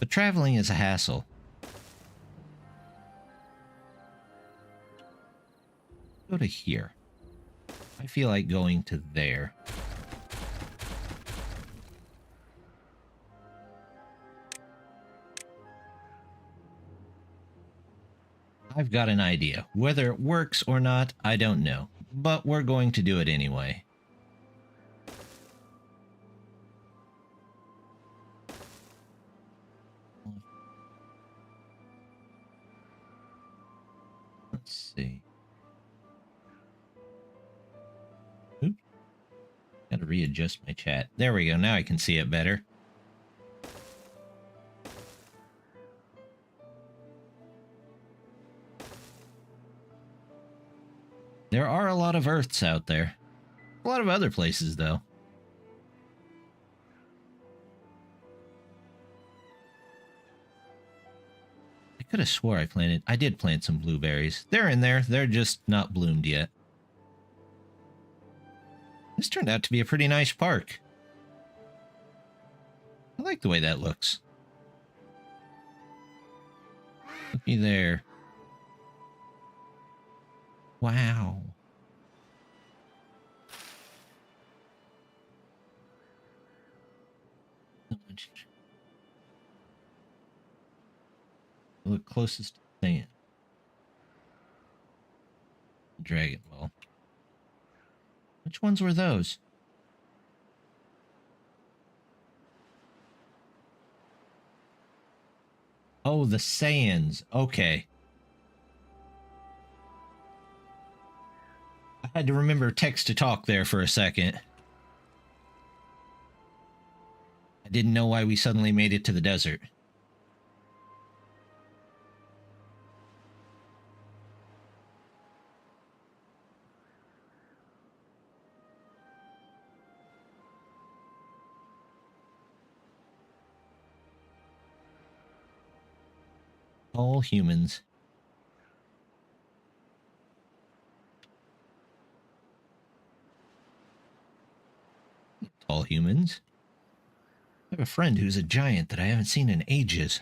but traveling is a hassle. Go to here. I feel like going to there. I've got an idea. Whether it works or not, I don't know. But we're going to do it anyway. Let's see. Oops. Gotta readjust my chat. There we go. Now I can see it better. There are a lot of Earths out there. A lot of other places, though. I could have swore I did plant some blueberries. They're in there. They're just not bloomed yet. This turned out to be a pretty nice park. I like the way that looks. Looky there. Wow. Look closest to sand. Dragon Ball. Which ones were those? Oh, the Saiyans. Okay. I had to remember text to talk there for a second. I didn't know why we suddenly made it to the desert. All humans. All humans. I have a friend who's a giant that I haven't seen in ages.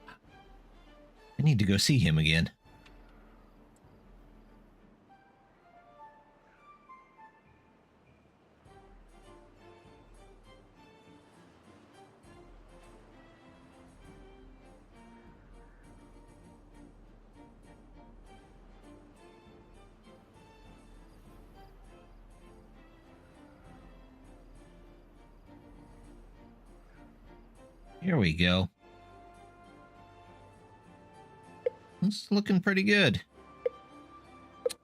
I need to go see him again. Here we go. It's looking pretty good.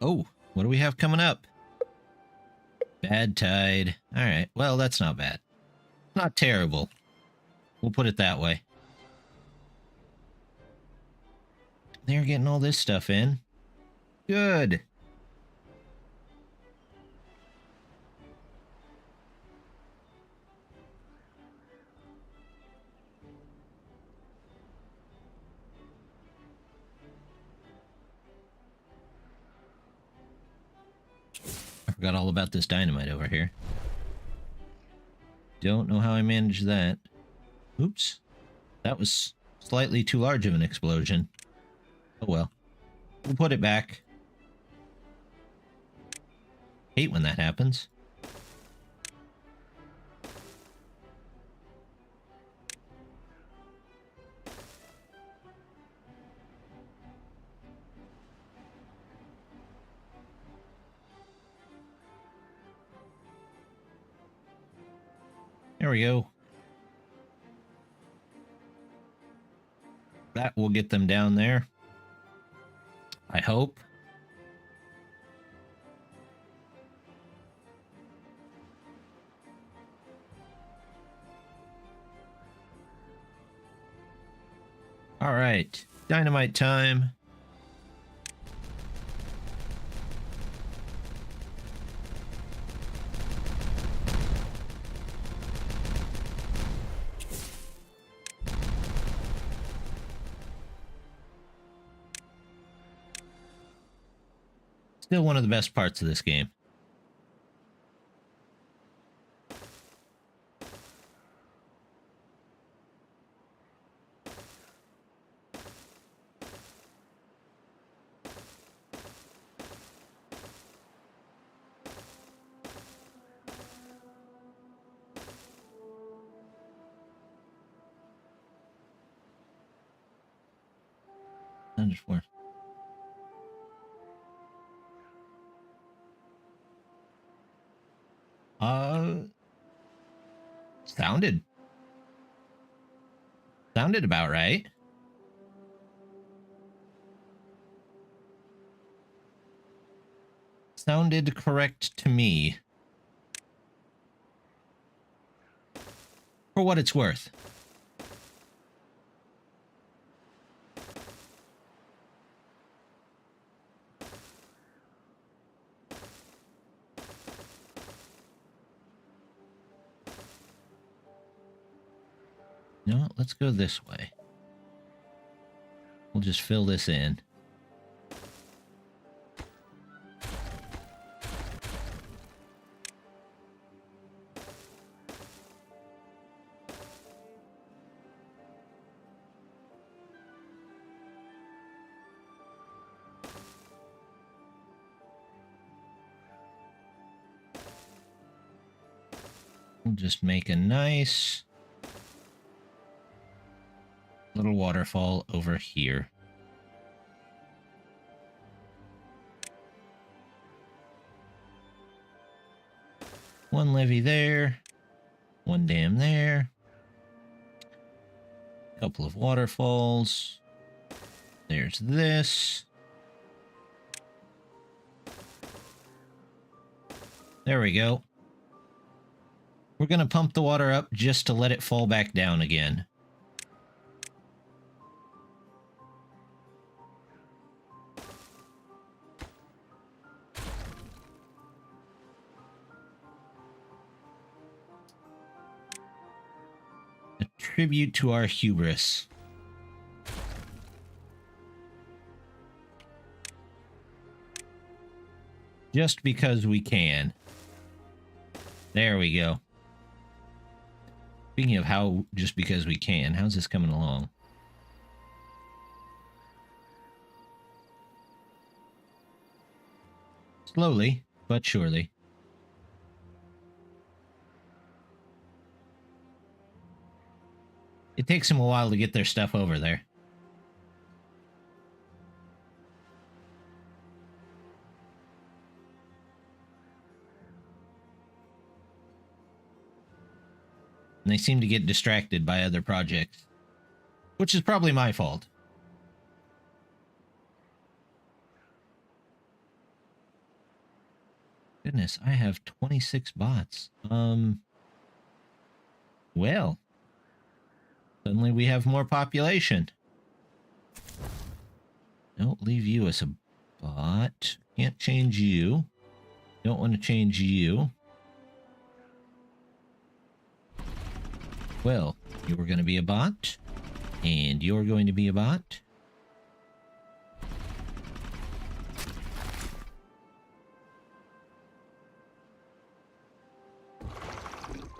Oh, what do we have coming up? Bad tide. All right. Well, that's not bad. Not terrible. We'll put it that way. They're getting all this stuff in. Good. I forgot all about this dynamite over here. Don't know how I managed that. Oops. That was slightly too large of an explosion. Oh well. We'll put it back. Hate when that happens. There we go. That will get them down there. I hope. All right. Dynamite time. Still one of the best parts of this game. Underscore. Sounded about right. Sounded correct to me. For what it's worth. You know what? Let's go this way. We'll just fill this in. We'll just make a nice little waterfall over here. One levee there, one dam there, a couple of waterfalls. There's this. There we go. We're going to pump the water up just to let it fall back down again. A tribute to our hubris. Just because we can. There we go. Speaking of how just because we can, how's this coming along? Slowly, but surely. It takes them a while to get their stuff over there. And they seem to get distracted by other projects, which is probably my fault. Goodness, I have 26 bots. Well, suddenly we have more population. Don't leave you as a bot. Can't change you. Don't want to change you. Well, you're going to be a bot, and you're going to be a bot.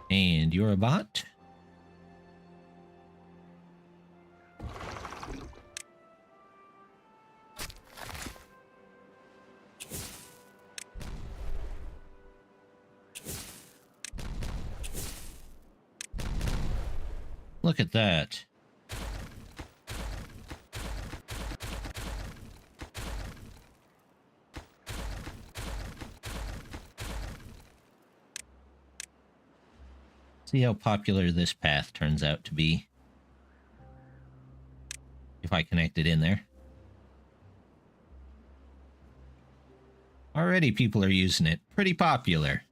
And you're a bot. Look at that. See how popular this path turns out to be. If I connect it in there. Already people are using it. Pretty popular.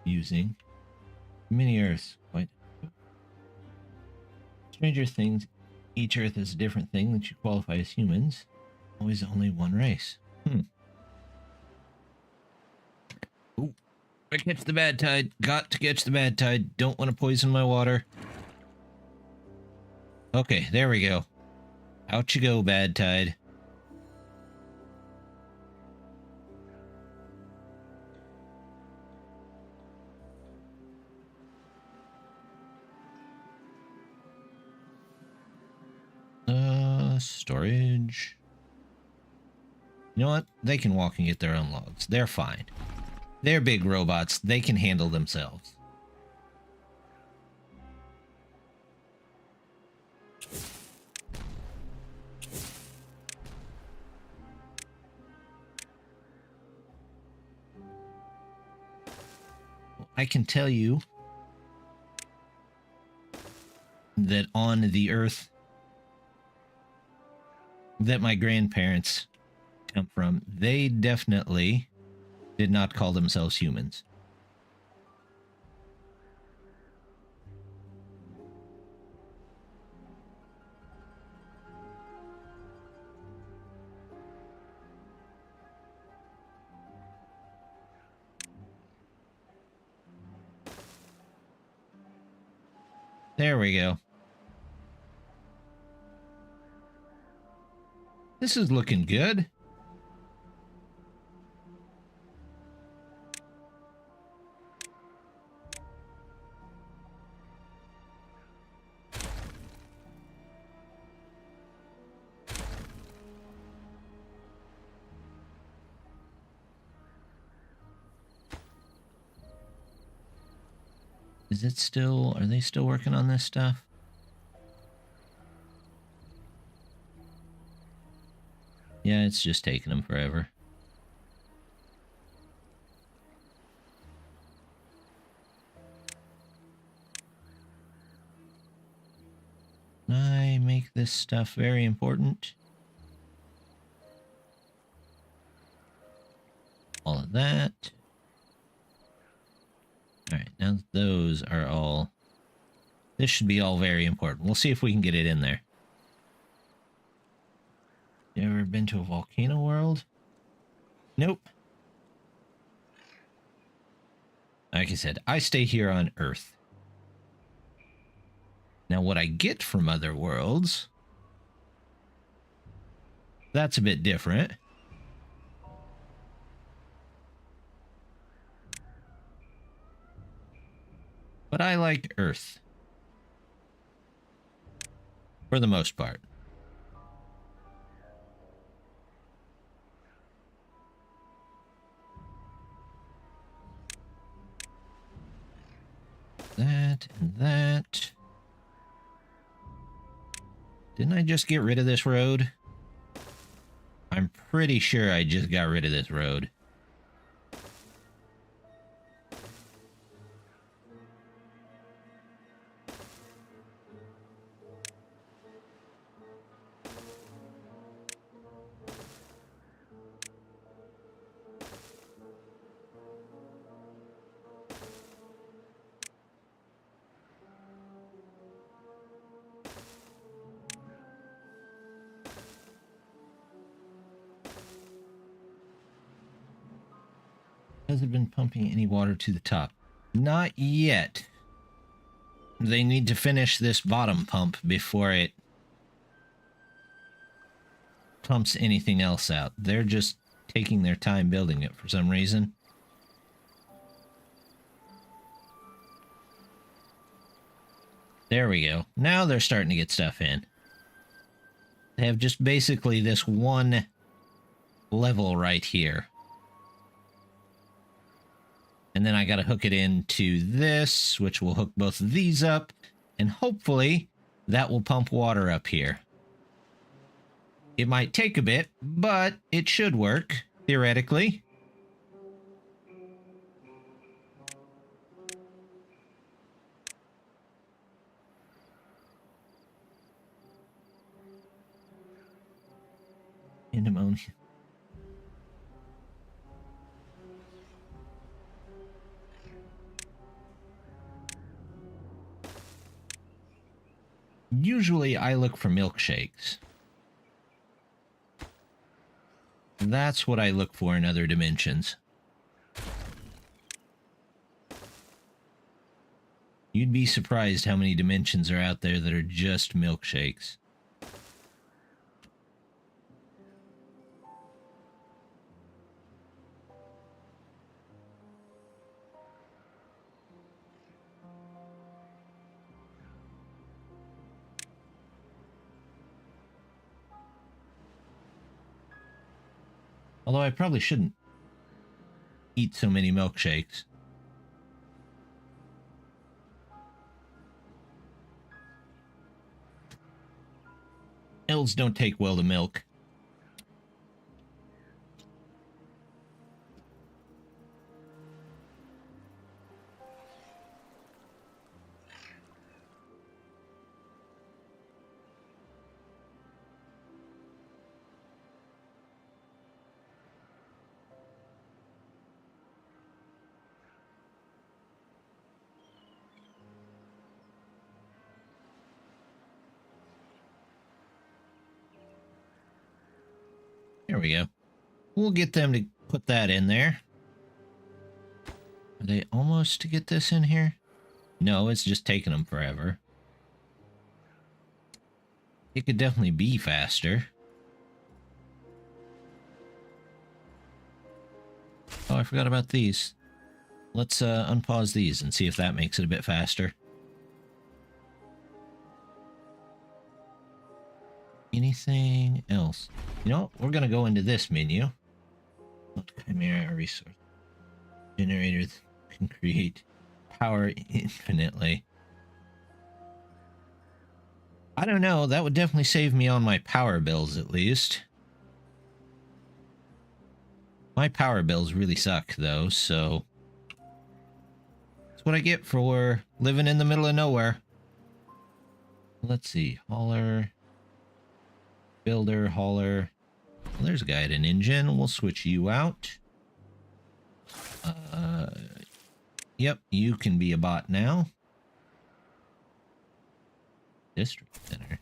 Using mini Earths. Quite Stranger Things. Each Earth is a different thing that you qualify as humans. Always only one race. Ooh, I catch the bad tide. Got to catch the bad tide. Don't want to poison my water. Okay, there we go. Out you go, bad tide. Storage. You know what? They can walk and get their own logs. They're fine. They're big robots. They can handle themselves. I can tell you that on the Earth that my grandparents come from, they definitely did not call themselves humans. There we go. This is looking good. Is it still... Are they still working on this stuff? Yeah, it's just taking them forever. Can I make this stuff very important? All of that. Alright, now those are all... This should be all very important. We'll see if we can get it in there. You ever been to a volcano world? Nope. Like I said, I stay here on Earth. Now, what I get from other worlds... That's a bit different. But I like Earth. For the most part. That and that. Didn't I just get rid of this road? I'm pretty sure I just got rid of this road. Has it been pumping any water to the top? Not yet. They need to finish this bottom pump before it pumps anything else out. They're just taking their time building it for some reason. There we go. Now they're starting to get stuff in. They have just basically this one level right here. And then I got to hook it into this, which will hook both of these up. And hopefully that will pump water up here. It might take a bit, but it should work, theoretically. And ammonia. Usually I look for milkshakes. That's what I look for in other dimensions. You'd be surprised how many dimensions are out there that are just milkshakes. Although I probably shouldn't eat so many milkshakes. Elves don't take well to milk. There we go. We'll get them to put that in there. Are they almost to get this in here? No, it's just taking them forever. It could definitely be faster. Oh, I forgot about these. Let's unpause these and see if that makes it a bit faster. Anything else? You know, we're going to go into this menu. What Chimera resource generators can create power infinitely. I don't know. That would definitely save me on my power bills, at least. My power bills really suck, though, so... That's what I get for living in the middle of nowhere. Let's see. Hauler. Builder, hauler. Well, there's a guy at an engine. We'll switch you out. Yep, you can be a bot now. District center.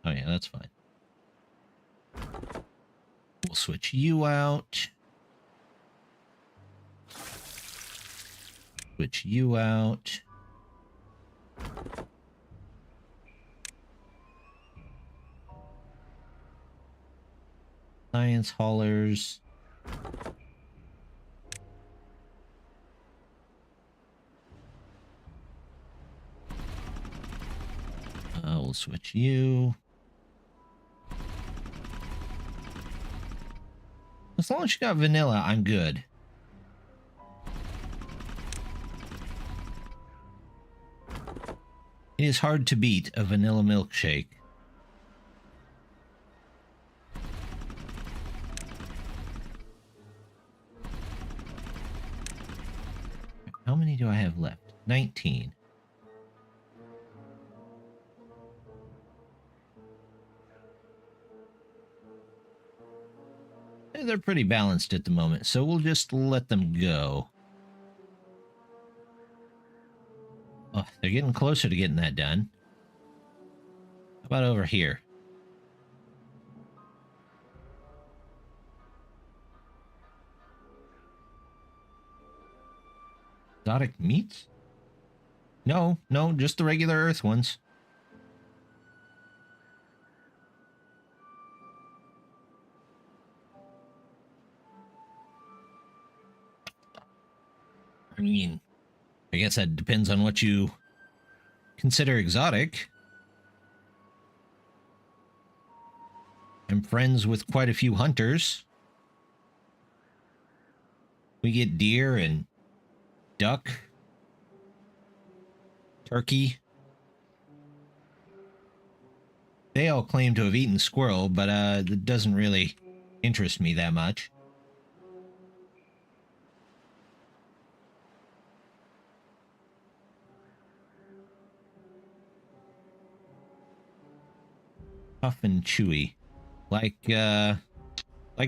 Oh yeah, that's fine. We'll switch you out. Switch you out. Science haulers. We'll switch you. As long as you got vanilla, I'm good. It is hard to beat a vanilla milkshake. How many do I have left? 19. They're pretty balanced at the moment, so we'll just let them go. Oh, they're getting closer to getting that done. How about over here? Exotic meats? No, just the regular Earth ones. I mean, I guess that depends on what you consider exotic. I'm friends with quite a few hunters. We get deer and duck, turkey. They all claim to have eaten squirrel, but it doesn't really interest me that much. Tough and chewy, like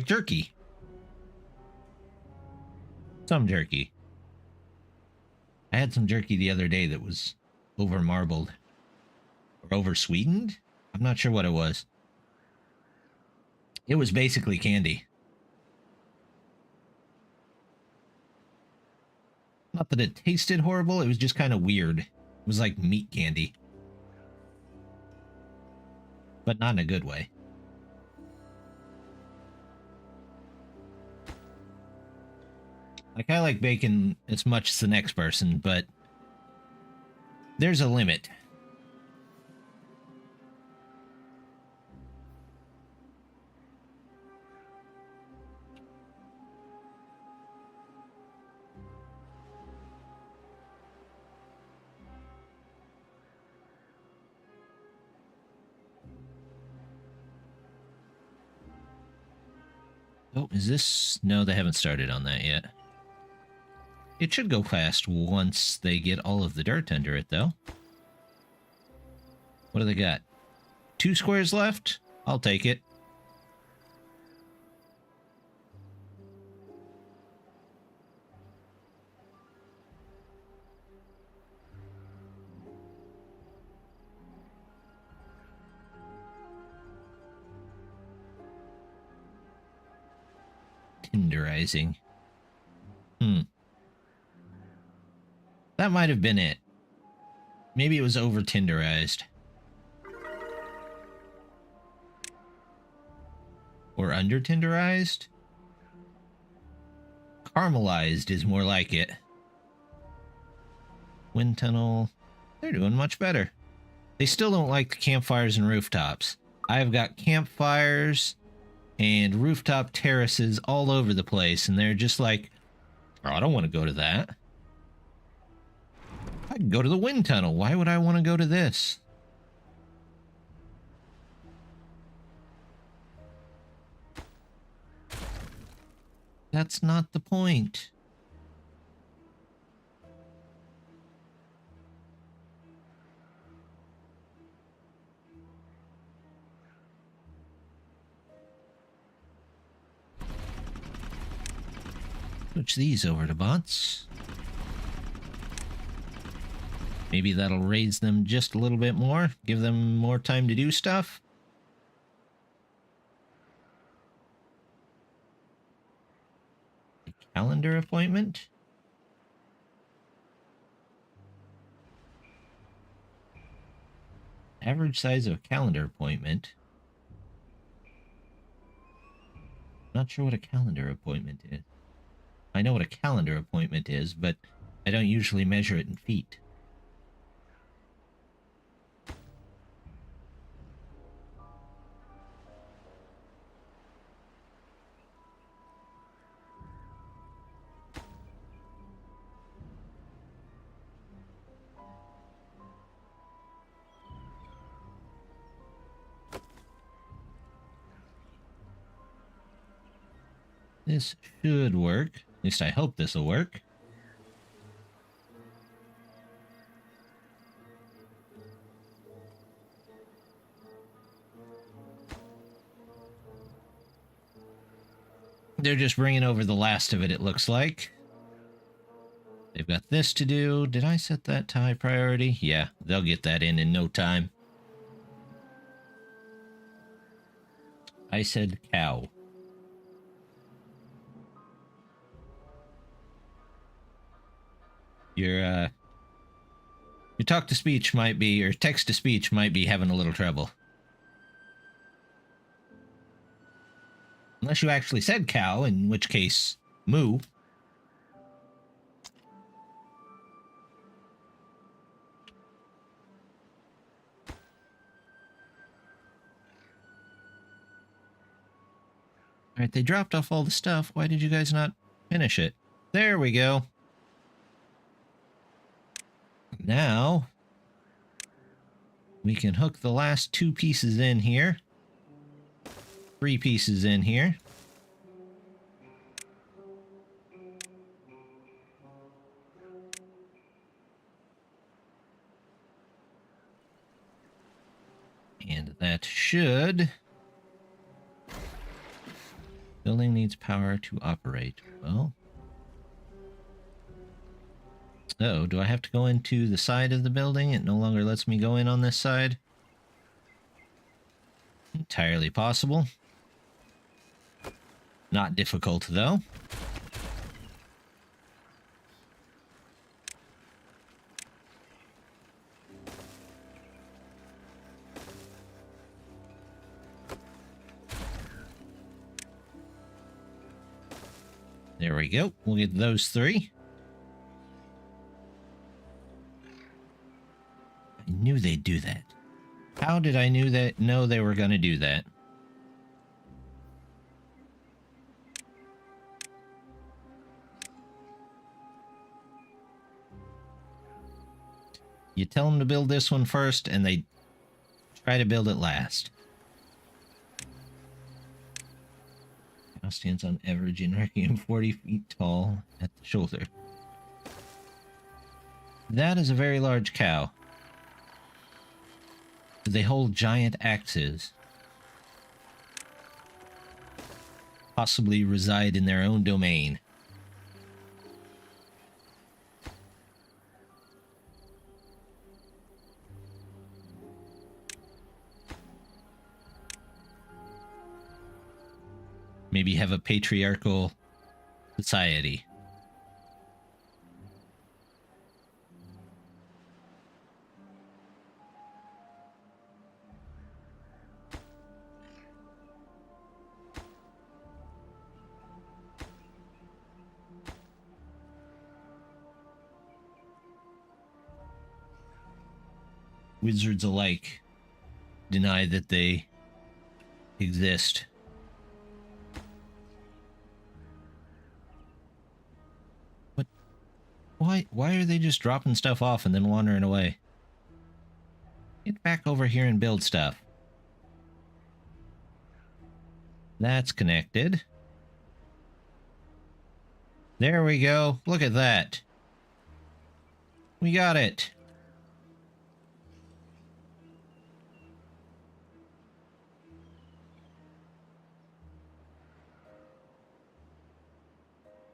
jerky. Some jerky. I had some jerky the other day that was over marbled or over sweetened. I'm not sure what it was. It was basically candy. Not that it tasted horrible. It was just kind of weird. It was like meat candy. But not in a good way. Like, I like bacon as much as the next person, but there's a limit. Oh, is this... No, they haven't started on that yet. It should go fast once they get all of the dirt under it, though. What do they got? 2 squares left? I'll take it. Tenderizing. That might have been it. Maybe it was over tenderized. Or under tenderized? Caramelized is more like it. Wind tunnel. They're doing much better. They still don't like the campfires and rooftops. I've got campfires and rooftop terraces all over the place, and they're just like, oh, I don't want to go to that. I can go to the wind tunnel. Why would I want to go to this? That's not the point. Switch these over to bots. Maybe that'll raise them just a little bit more, give them more time to do stuff. A calendar appointment. Average size of a calendar appointment. Not sure what a calendar appointment is. I know what a calendar appointment is, but I don't usually measure it in feet. This should work. At least I hope this will work. They're just bringing over the last of it looks like. They've got this to do. Did I set that to high priority? Yeah, they'll get that in no time. I said cow. Your talk to speech might be, or text to speech might be having a little trouble. Unless you actually said cow, in which case, moo. Alright, they dropped off all the stuff. Why did you guys not finish it? There we go. Now, we can hook the last 2 pieces in here. 3 pieces in here. And that should... Building needs power to operate. Well... So, do I have to go into the side of the building? It no longer lets me go in on this side. Entirely possible. Not difficult, though. There we go. We'll get those 3. I knew they'd do that. How did I know they were going to do that? You tell them to build this one first, and they try to build it last. Now stands on average in Requiem 40 feet tall at the shoulder. That is a very large cow. They hold giant axes. Possibly reside in their own domain. Maybe have a patriarchal society. Wizards alike deny that they exist. Why are they just dropping stuff off and then wandering away? Get back over here and build stuff. That's connected. There we go. Look at that. We got it.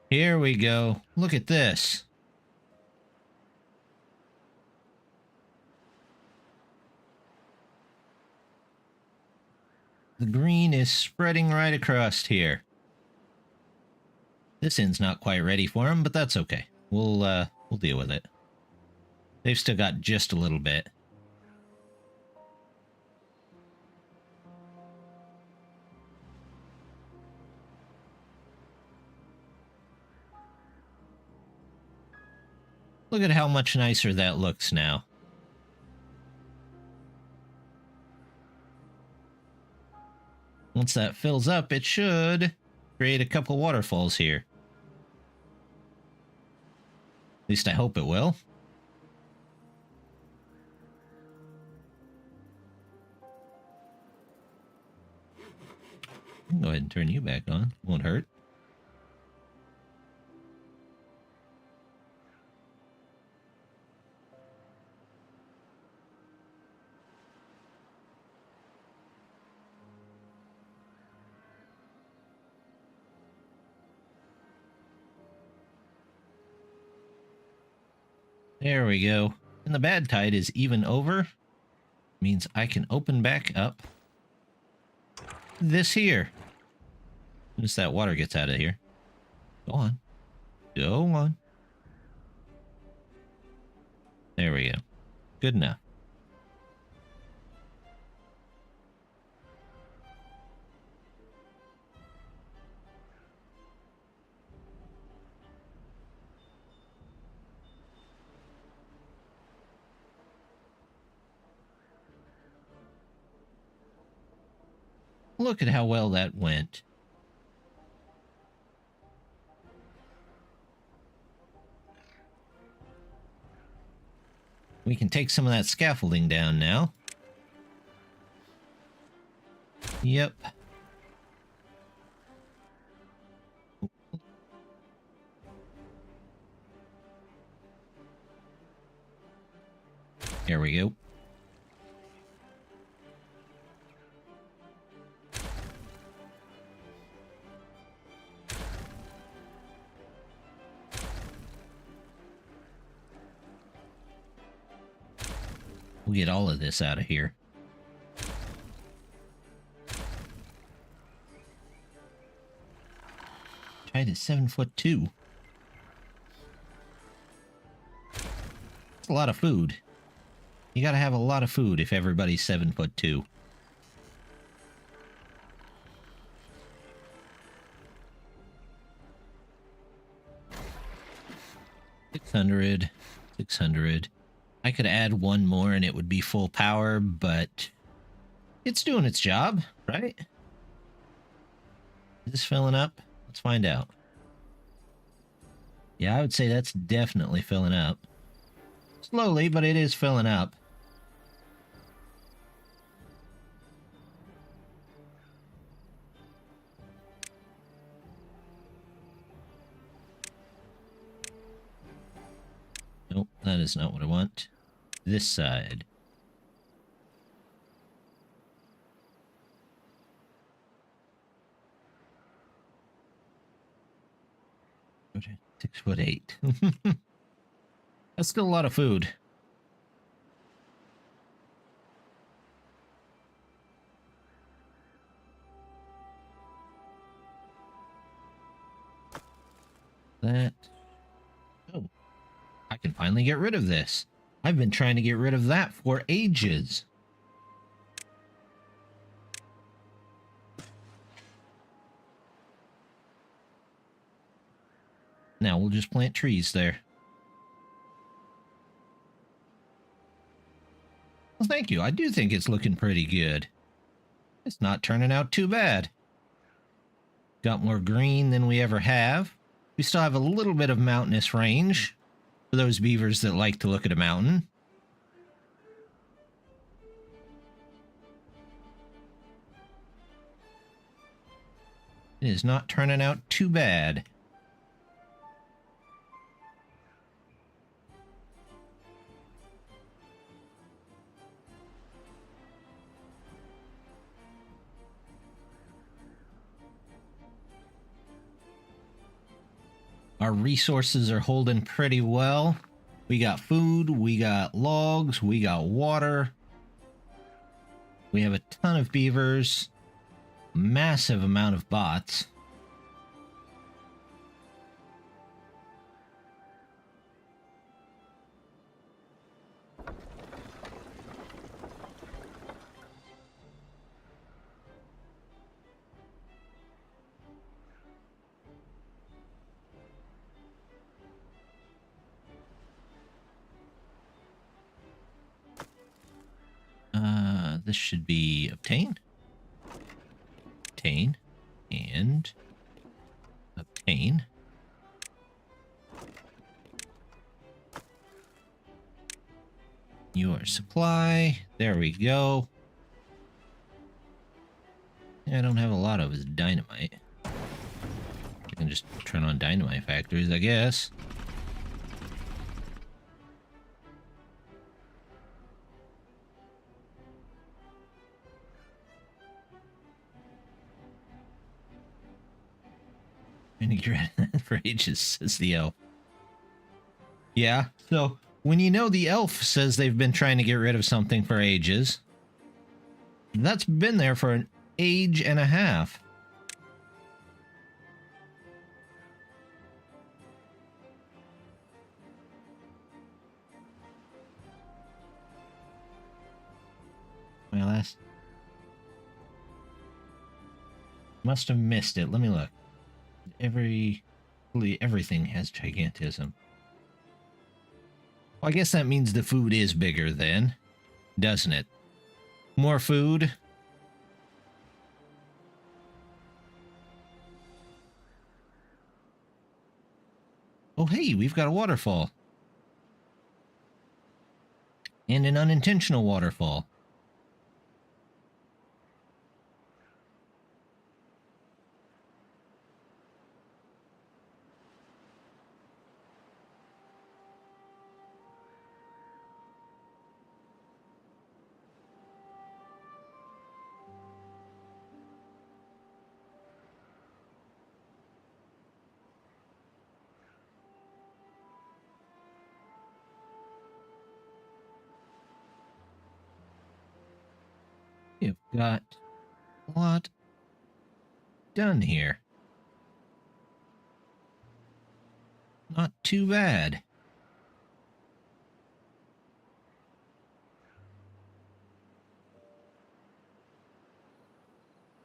Here we go. Look at this. The green is spreading right across here. This end's not quite ready for them, but that's okay. We'll deal with it. They've still got just a little bit. Look at how much nicer that looks now. Once that fills up, it should create a couple waterfalls here. At least I hope it will. Go ahead and turn you back on. Won't hurt. There we go. And the bad tide is even over. Means I can open back up this here. As that water gets out of here. Go on. Go on. There we go. Good enough. Look at how well that went. We can take some of that scaffolding down now. Yep. There we go. We'll get all of this out of here. Tide is 7'2". That's a lot of food. You gotta have a lot of food if everybody's 7'2". 600. 600. I could add one more and it would be full power, but it's doing its job, right? Is this filling up? Let's find out. Yeah, I would say that's definitely filling up. Slowly, but it is filling up. Nope, that is not what I want. This side. Okay, 6'8". That's still a lot of food. That. Oh. I can finally get rid of this. I've been trying to get rid of that for ages. Now we'll just plant trees there. Well, thank you. I do think it's looking pretty good. It's not turning out too bad. Got more green than we ever have. We still have a little bit of mountainous range. For those beavers that like to look at a mountain. It is not turning out too bad. Our resources are holding pretty well. We got food, we got logs, we got water. We have a ton of beavers. Massive amount of bots. This should be obtain. Obtain. And obtain. Your supply. There we go. I don't have a lot of his dynamite. I can just turn on dynamite factories, I guess. Trying to get rid of that for ages, says the elf. Yeah, so when you know the elf says they've been trying to get rid of something for ages, that's been there for an age and a half. My last... Must have missed it. Let me look. Everything has gigantism. Well, I guess that means the food is bigger then, doesn't it? More food. Oh, hey, we've got a waterfall. And an unintentional waterfall. We've got a lot done here. Not too bad.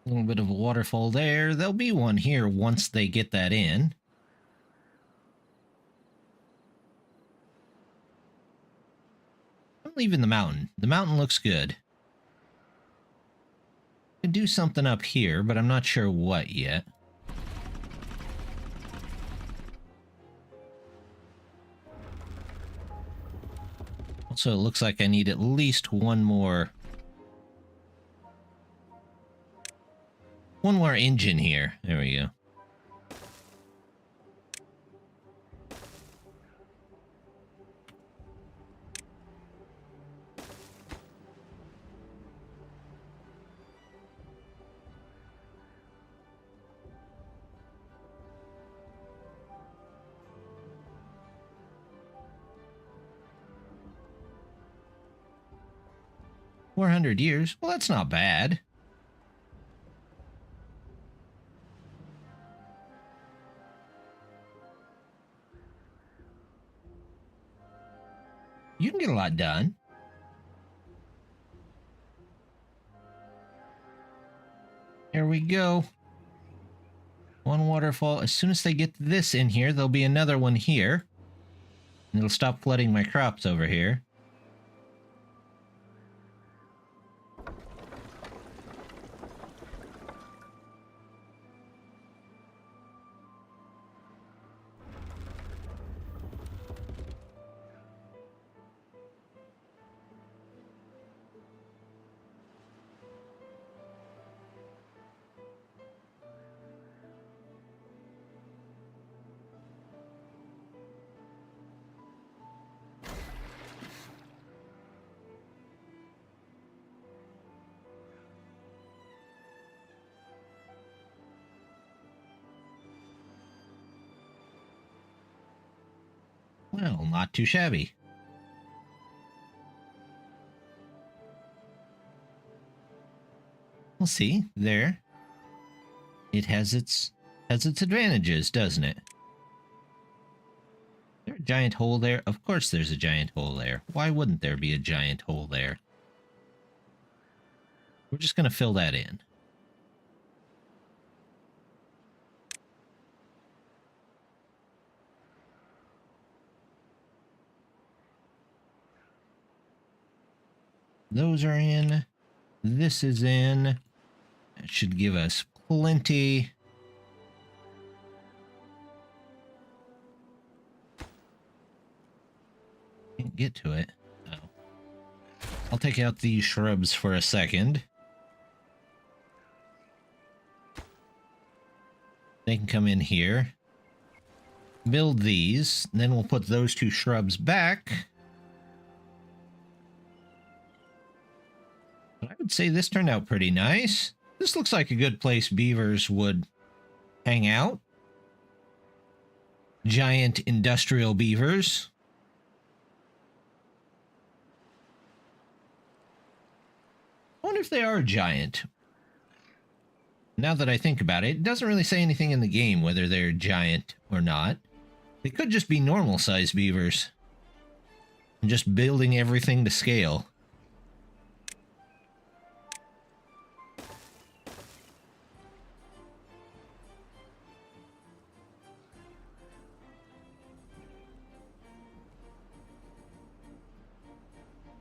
A little bit of a waterfall there. There'll be one here once they get that in. I'm leaving the mountain. The mountain looks good. I can do something up here, but I'm not sure what yet. Also, it looks like I need at least one more engine here. There we go. $400. Well, that's not bad. You can get a lot done. There we go. One waterfall. As soon as they get this in here, there'll be another one here. And it'll stop flooding my crops over here. Well, not too shabby. We'll see. There. It has its advantages, doesn't it? Is there a giant hole there? Of course there's a giant hole there. Why wouldn't there be a giant hole there? We're just going to fill that in. Those are in. This is in. That should give us plenty. Can't get to it. Oh. I'll take out these shrubs for a second. They can come in here. Build these. Then we'll put those two shrubs back. But I would say this turned out pretty nice. This looks like a good place beavers would hang out. Giant industrial beavers. I wonder if they are giant. Now that I think about it, it doesn't really say anything in the game whether they're giant or not. They could just be normal-sized beavers. And just building everything to scale.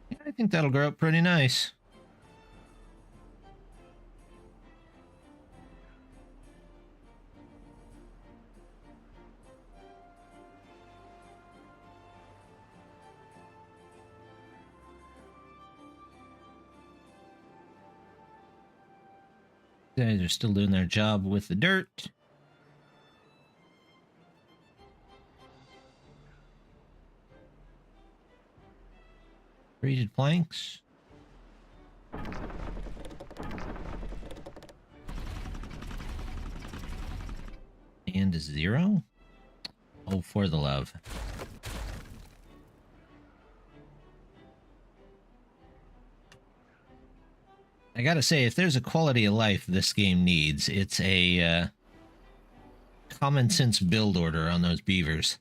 Yeah, I think that'll grow up pretty nice. Guys are still doing their job with the dirt. Braided planks. And a 0? Oh, for the love. I gotta say, if there's a quality of life this game needs, it's a common sense build order on those beavers.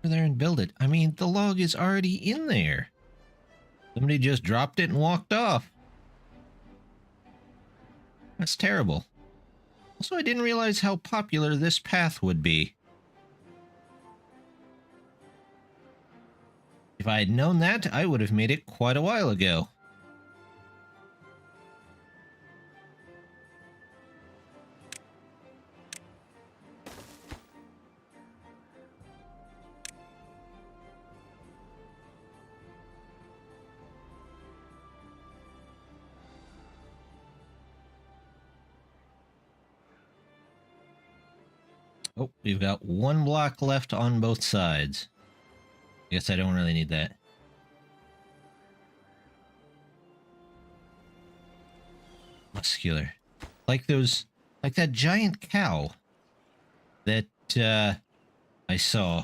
Go there and build it. I mean, the log is already in there. Somebody just dropped it and walked off. That's terrible. Also, I didn't realize how popular this path would be. If I had known that, I would have made it quite a while ago. Oh, we've got one block left on both sides. Guess I don't really need that. Muscular. Like those, like that giant cow that I saw.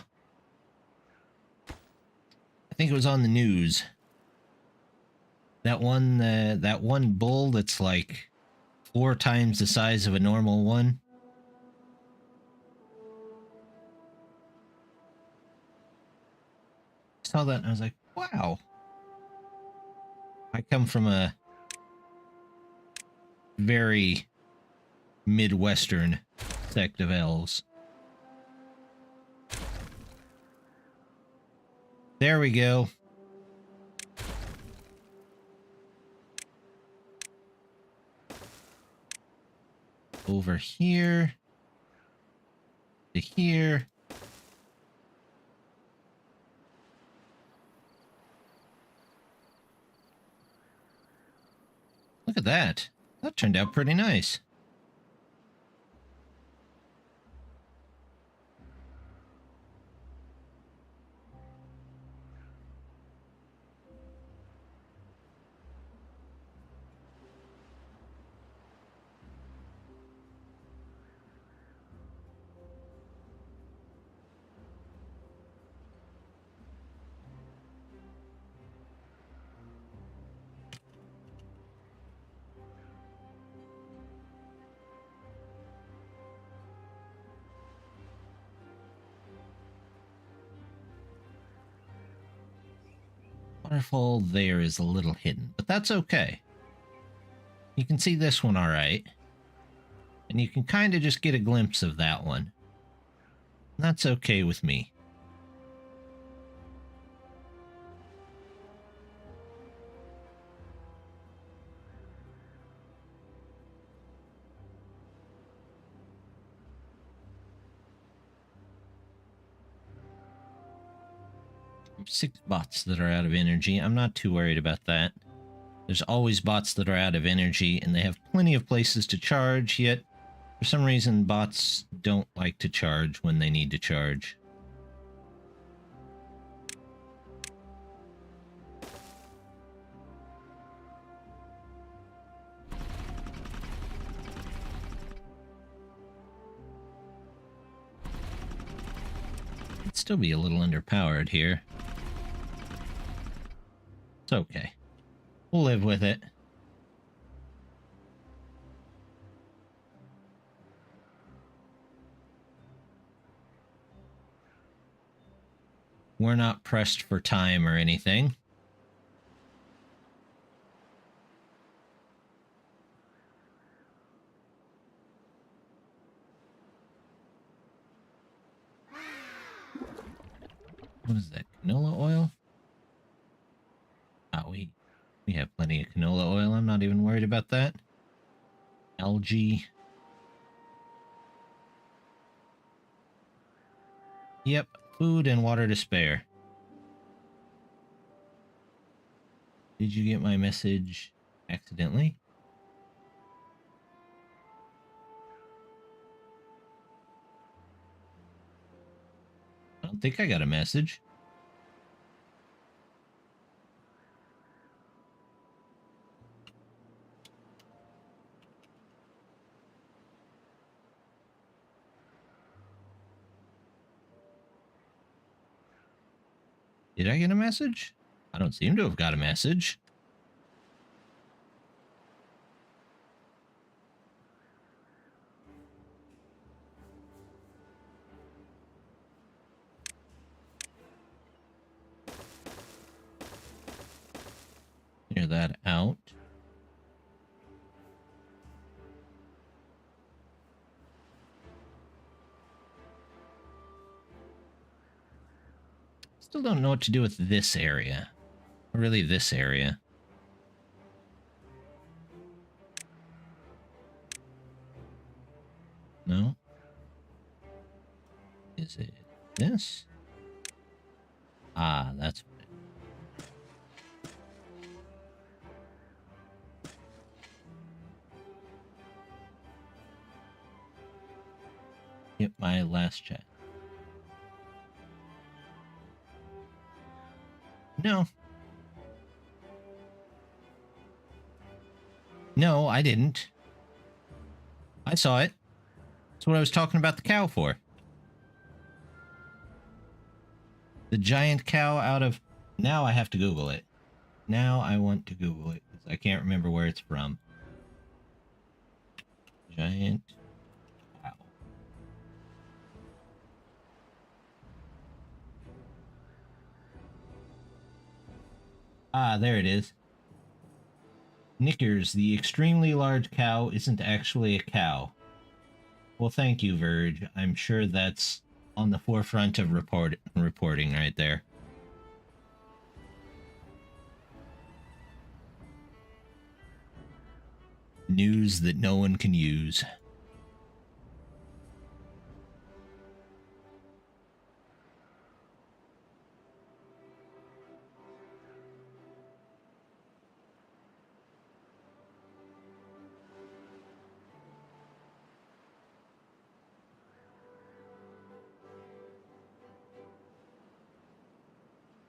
I think it was on the news. That one bull that's like 4 times the size of a normal one. Saw that and I was like, wow. I come from a very Midwestern sect of elves. There we go. Over here to here. Look at that. That turned out pretty nice. waterfall there is a little hidden, but that's okay. You can see this one all right. And you can kind of just get a glimpse of that one. That's okay with me. Six bots that are out of energy. I'm not too worried about that. There's always bots that are out of energy, and they have plenty of places to charge, yet for some reason bots don't like to charge when they need to charge. It'd still be a little underpowered here. It's okay. We'll live with it. We're not pressed for time or anything. What is that? Canola oil? Ah, we have plenty of canola oil. I'm not even worried about that. Algae. Yep, food and water to spare. Did you get my message accidentally? I don't think I got a message. Did I get a message? I don't seem to have got a message. Clear that out. Still don't know what to do with this area. Or really this area. No? Is it this? Ah, that's what it is. Yep, my last chat. No. No, I didn't. I saw it. That's what I was talking about the cow for. The giant cow out of... Now I have to Google it. Now I want to Google it, because I can't remember where it's from. Giant cow. Ah, there it is. Knickers, the extremely large cow isn't actually a cow. Well, thank you, Verge. I'm sure that's on the forefront of reporting right there. News that no one can use.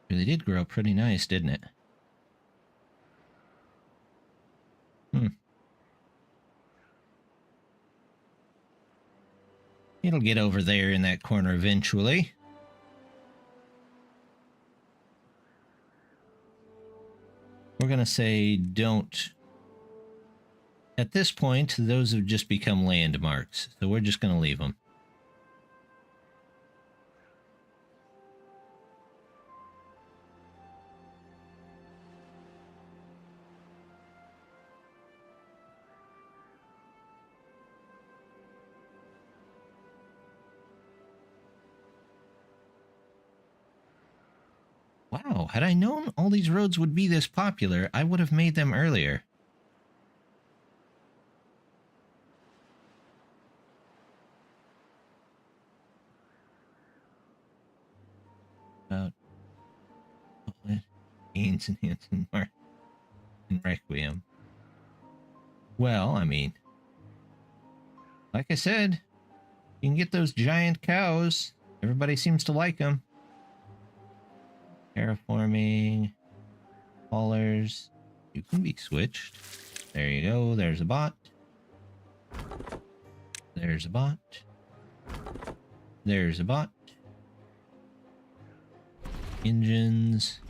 Really did grow pretty nice, didn't it? It'll get over there in that corner eventually. We're going to say don't. At this point, those have just become landmarks, so we're just going to leave them. Wow, had I known all these roads would be this popular, I would have made them earlier. About Gains and Hanson Mark and Requiem. Well, I mean, like I said, you can get those giant cows. Everybody seems to like them. Terraforming, haulers. You can be switched. There you go. There's a bot. There's a bot. There's a bot. Engines.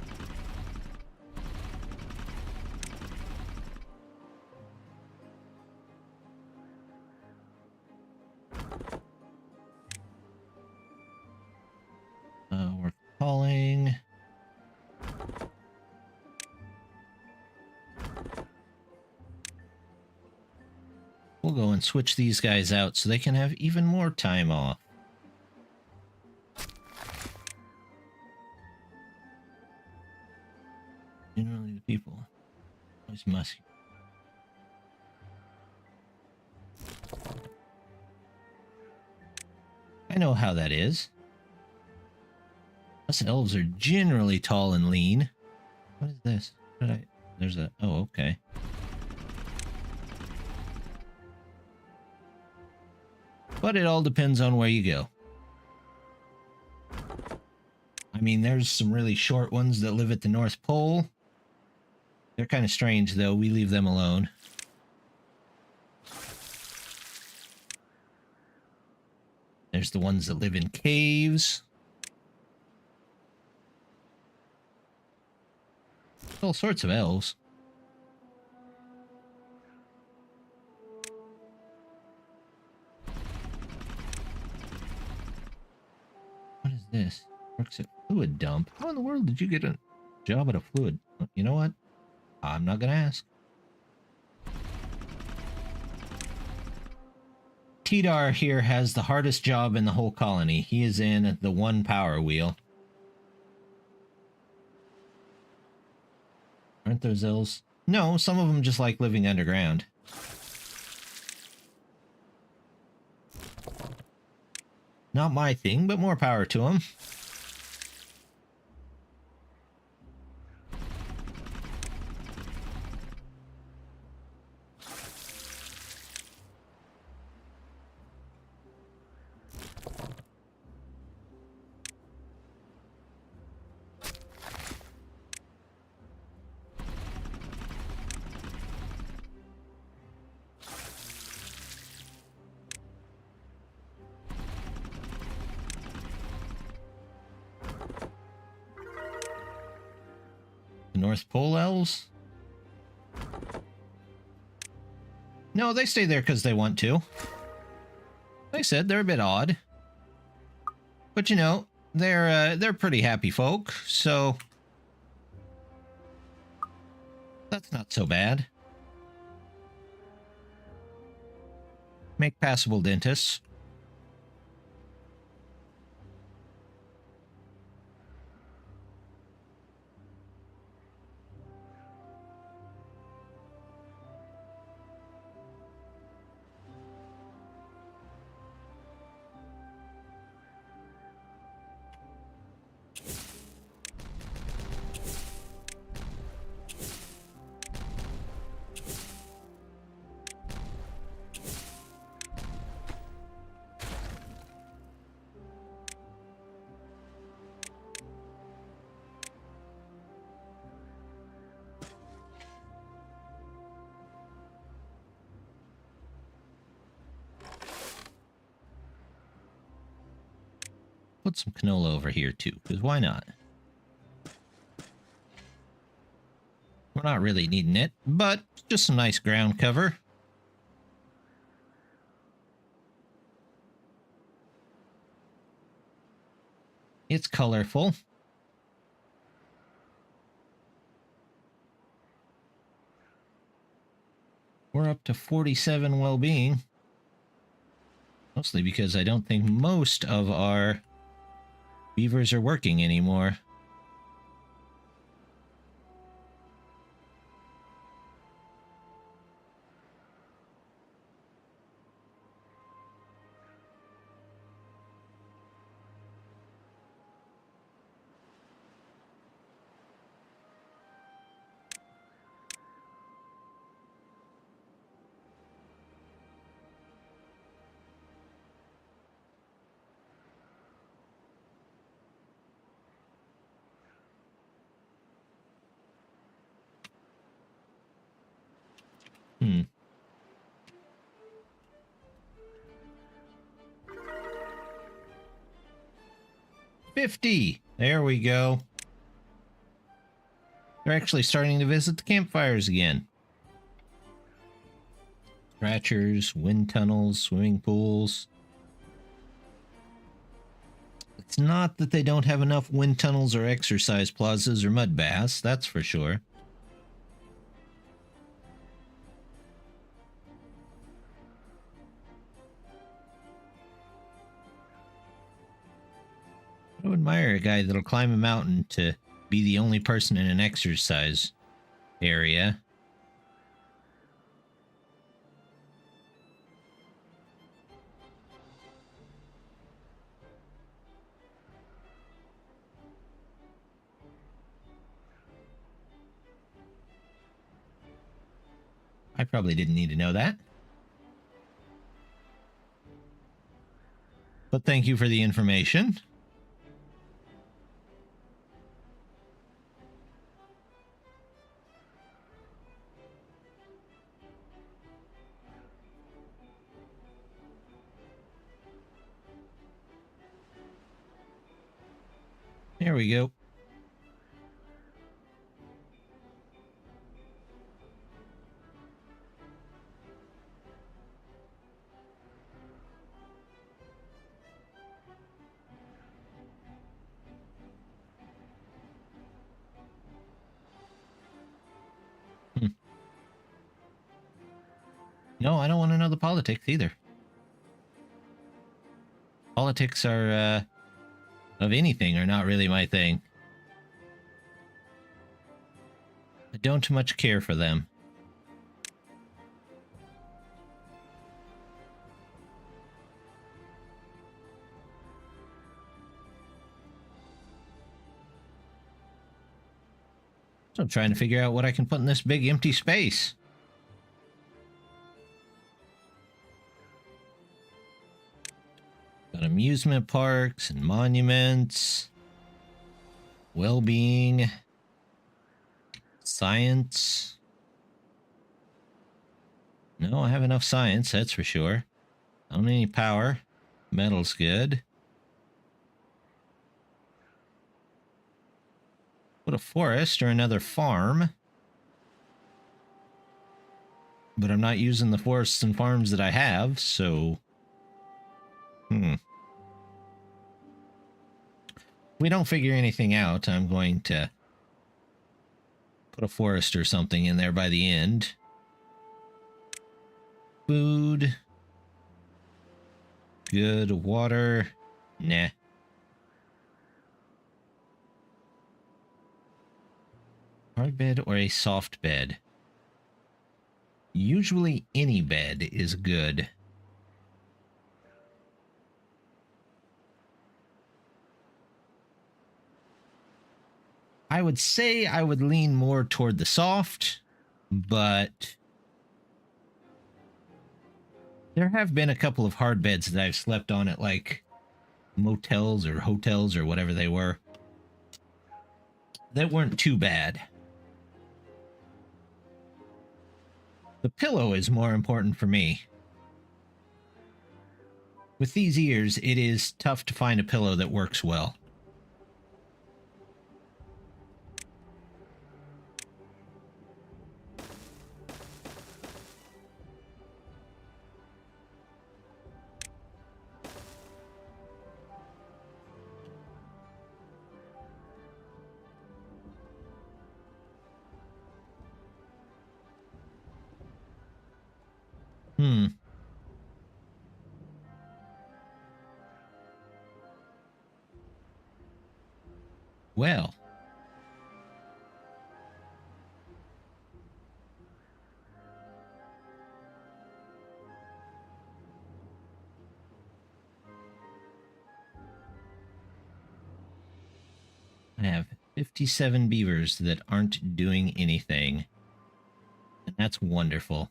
We're calling. We'll go and switch these guys out so they can have even more time off. Generally, the people always musky. I know how that is. Us elves are generally tall and lean. What is this? What did I... There's a... Oh, okay. But it all depends on where you go. I mean, there's some really short ones that live at the North Pole. They're kind of strange, though. We leave them alone. There's the ones that live in caves. All sorts of elves. What is this? Works at fluid dump. How in the world did you get a job at a fluid? You know what? I'm not gonna ask. Tidar here has the hardest job in the whole colony. He is in the one power wheel. Aren't those elves? No, some of them just like living underground. Not my thing, but more power to them. The North Pole elves? No, they stay there because they want to. Like I said, they're a bit odd. But you know, they're pretty happy folk, so that's not so bad. Make passable dentists. Put some canola over here too, because why not? We're not really needing it, but just some nice ground cover. It's colorful. We're up to 47 well-being. Mostly because I don't think most of our beavers are working anymore. Hmm. $50. There we go. They're actually starting to visit the campfires again. Scratchers, wind tunnels, swimming pools. It's not that they don't have enough wind tunnels or exercise plazas or mud baths, that's for sure. I would admire a guy that'll climb a mountain to be the only person in an exercise area. I probably didn't need to know that. But thank you for the information. There we go. No, I don't want to know the politics either. Politics are, of anything, are not really my thing. I don't much care for them. So I'm trying to figure out what I can put in this big empty space. Got amusement parks and monuments, well-being, science. No, I have enough science, that's for sure. I don't need any power. Metal's good. Put a forest or another farm. But I'm not using the forests and farms that I have, so... If we don't figure anything out, I'm going to put a forest or something in there by the end. Food. Good. Water. Nah. Hard bed or a soft bed? Usually any bed is good. I would say I would lean more toward the soft, but there have been a couple of hard beds that I've slept on at like motels or hotels or whatever they were that weren't too bad. The pillow is more important for me. With these ears, it is tough to find a pillow that works well. Well. I have 57 beavers that aren't doing anything. And that's wonderful.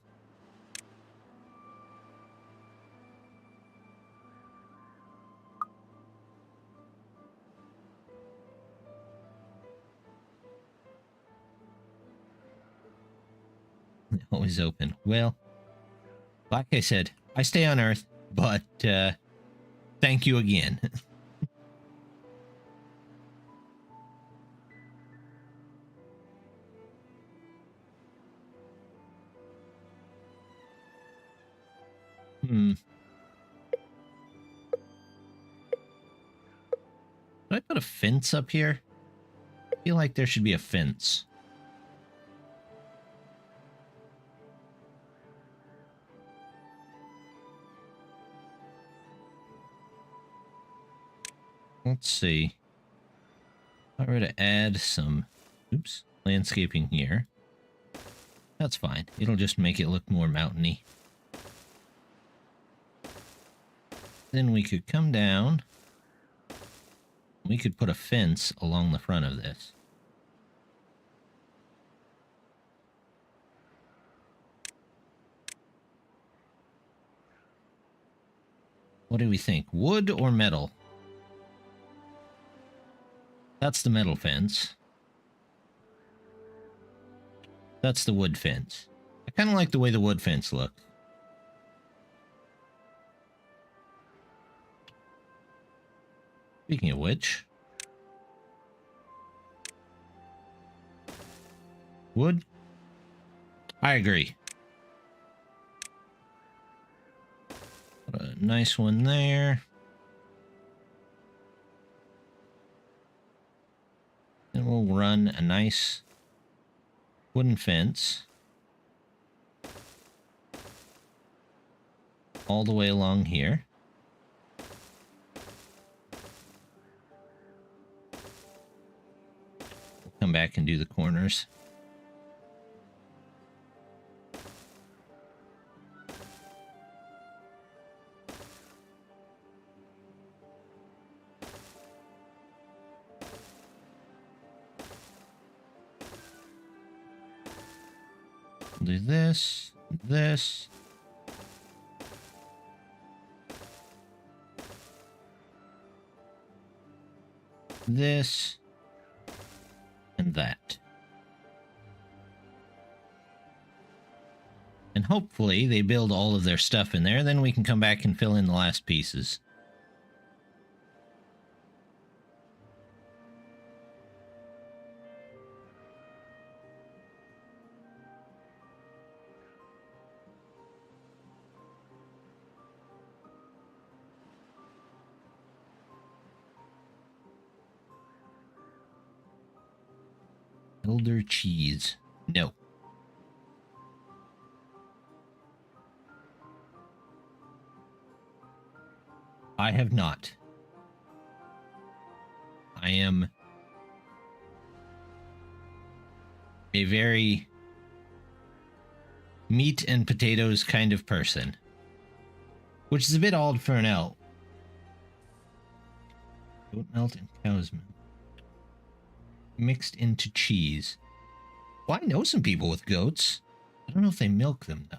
Always open. Well, like I said, I stay on Earth, but thank you again. Should I put a fence up here? I feel like there should be a fence. Let's see. If I were to add some, landscaping here. That's fine. It'll just make it look more mountainy. Then we could come down. We could put a fence along the front of this. What do we think? Wood or metal? That's the metal fence. That's the wood fence. I kind of like the way the wood fence looks. Speaking of which, wood? I agree. Put a nice one there. Then we'll run a nice wooden fence all the way along here. We'll come back and do the corners. Do this, this. This. And that. And hopefully they build all of their stuff in there, then we can come back and fill in the last pieces. Elder cheese. No. I have not. I am a very meat and potatoes kind of person, which is a bit odd for an elf. Goat melt and cow's milk mixed into cheese. Well, I know some people with goats. I don't know if they milk them, though.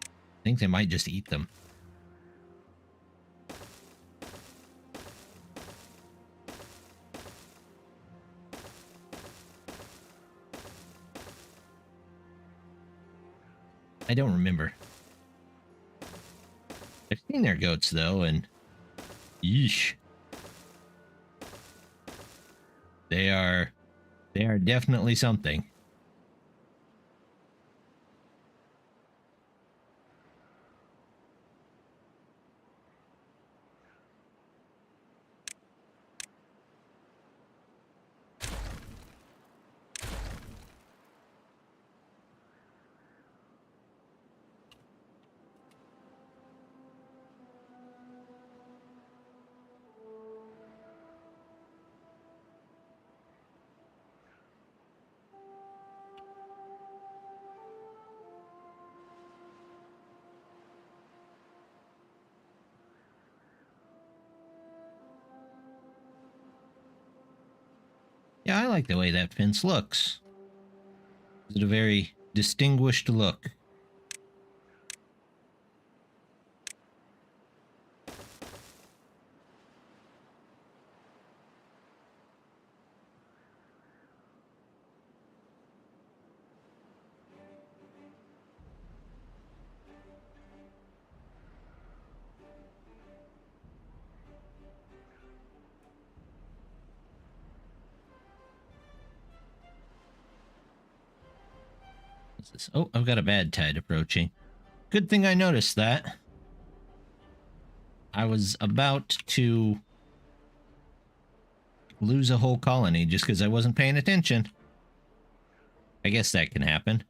I think they might just eat them. I don't remember. I've seen their goats, though, and yeesh. They are definitely something. Yeah, I like the way that fence looks. It's a very distinguished look. chances. Oh, I've got a bad tide approaching. Good thing I noticed that. I was about to lose a whole colony just because I wasn't paying attention. I guess that can happen.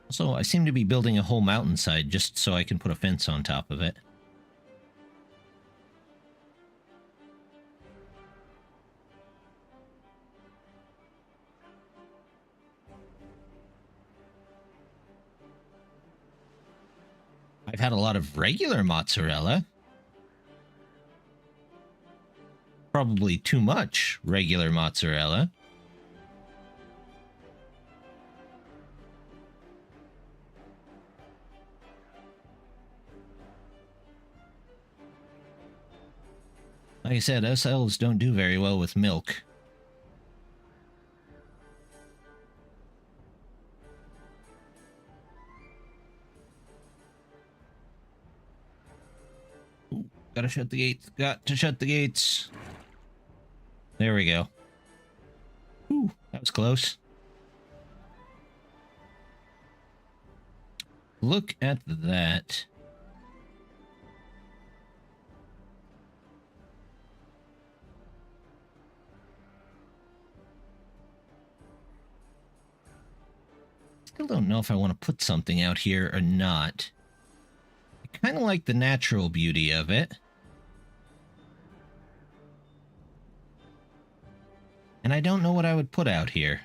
Also, I seem to be building a whole mountainside just so I can put a fence on top of it. I've had a lot of regular mozzarella. Probably too much regular mozzarella. Like I said, us elves don't do very well with milk. Ooh, gotta shut the gates. Got to shut the gates. There we go. Ooh, that was close. Look at that. Still don't know if I want to put something out here or not. I kind of like the natural beauty of it. And I don't know what I would put out here.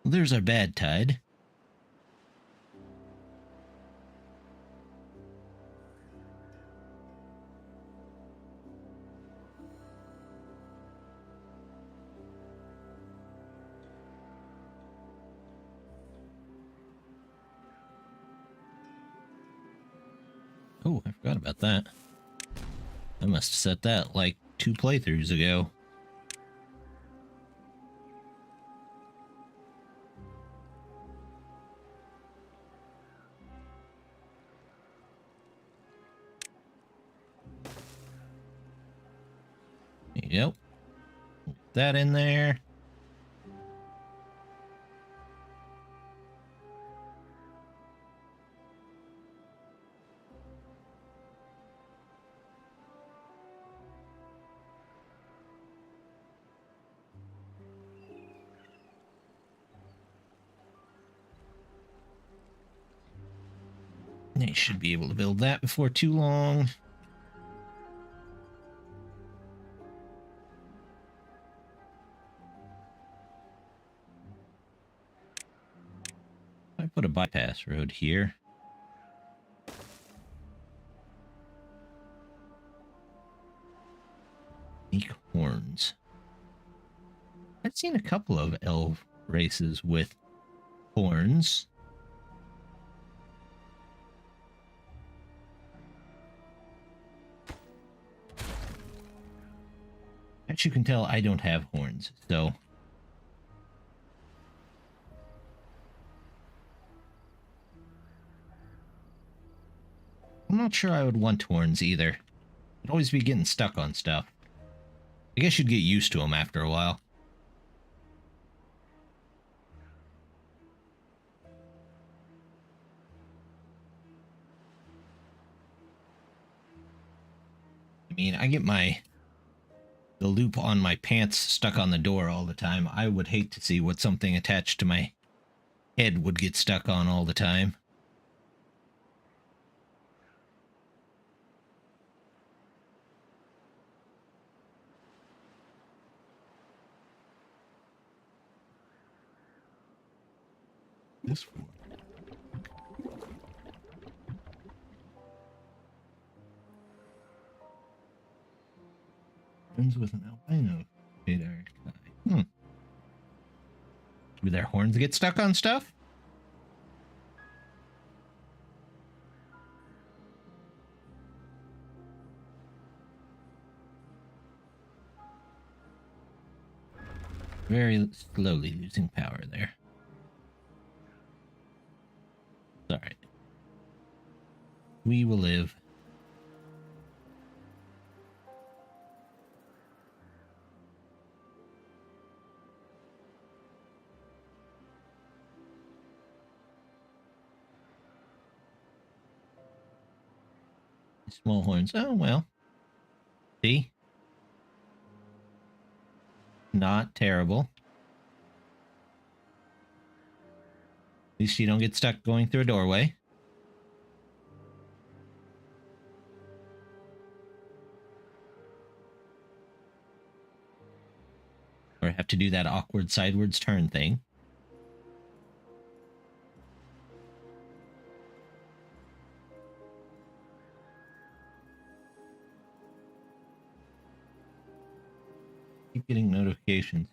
Well, there's our bad tide. Oh, I forgot about that. I must have set that like 2 playthroughs ago. There you go. Put that in there. You should be able to build that before too long. I put a bypass road here. Make horns. I've seen a couple of elf races with horns. As you can tell, I don't have horns, so... I'm not sure I would want horns either. I'd always be getting stuck on stuff. I guess you'd get used to them after a while. I mean, I get the loop on my pants stuck on the door all the time. I would hate to see what something attached to my head would get stuck on all the time. This one. Friends with an albino radar guy. Do their horns get stuck on stuff? Very slowly losing power there. We will live. Small horns. Oh, well. See? Not terrible. At least you don't get stuck going through a doorway. Or have to do that awkward sidewards turn thing. Keep getting notifications.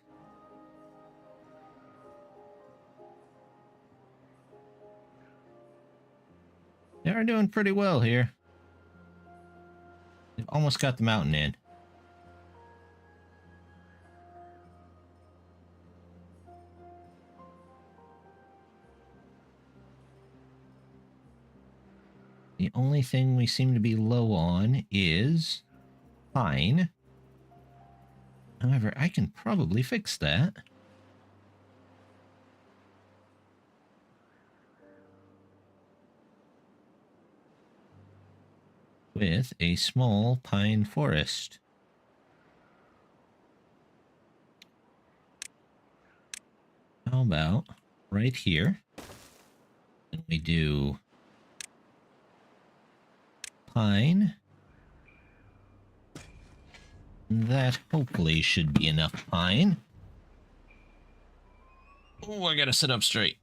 They are doing pretty well here. They've almost got the mountain in. The only thing we seem to be low on is pine. However, I can probably fix that. With a small pine forest. How about right here? And we do pine. That hopefully should be enough pine. Oh, I gotta sit up straight.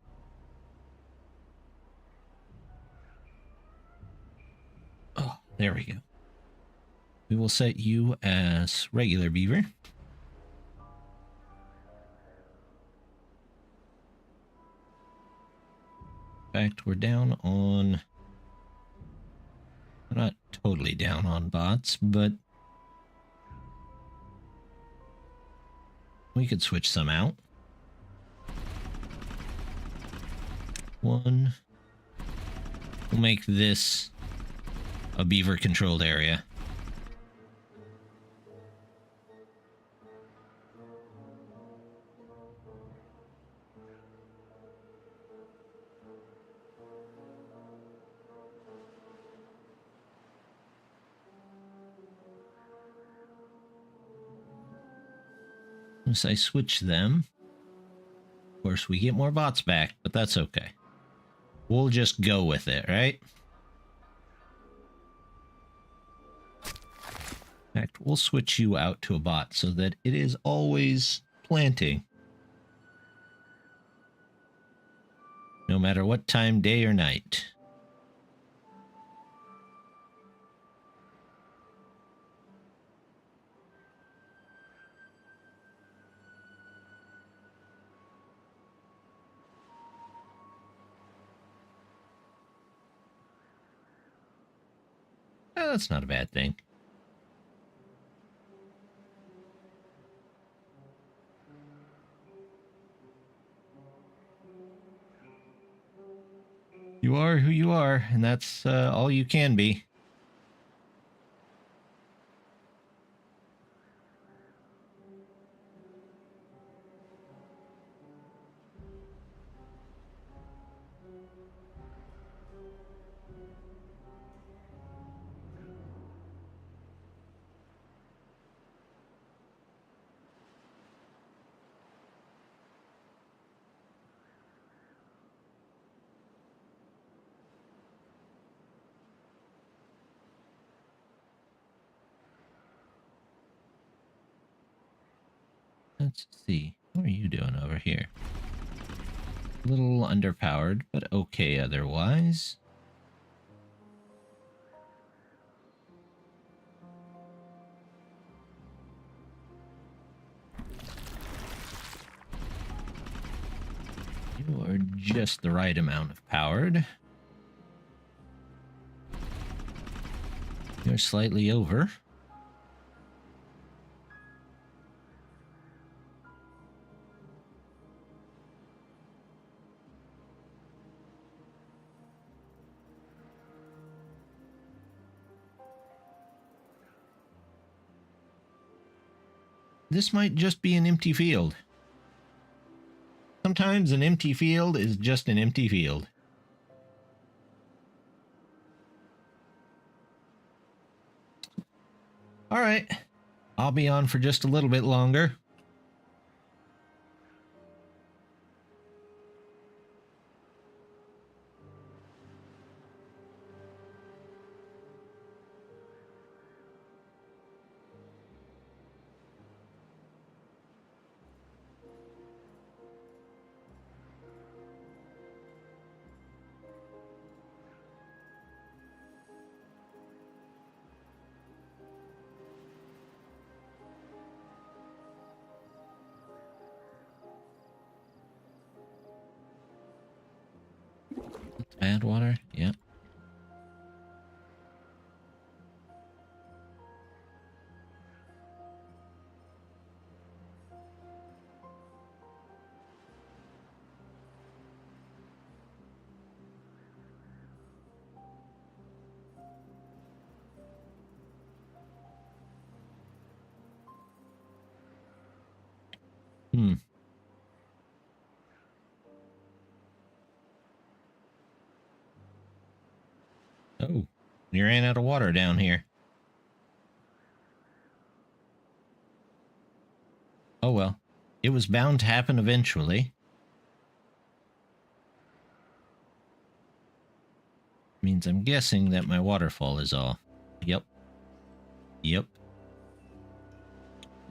Oh, there we go. We will set you as regular beaver. In fact, we're down on... We're not totally down on bots, but we could switch some out. One. We'll make this a beaver controlled area. Once I switch them, of course we get more bots back, but that's okay. We'll just go with it, right? In fact, we'll switch you out to a bot so that it is always planting. No matter what time, day or night. That's not a bad thing. You are who you are, and that's all you can be. Let's see. What are you doing over here? A little underpowered, but okay otherwise. You are just the right amount of powered. You're slightly over. this might just be an empty field. Sometimes an empty field is just an empty field. All right. I'll be on for just a little bit longer. Bad water? Yep. Hmm. Oh, you ran out of water down here. Oh well. It was bound to happen eventually. Means I'm guessing that my waterfall is off. Yep. Yep.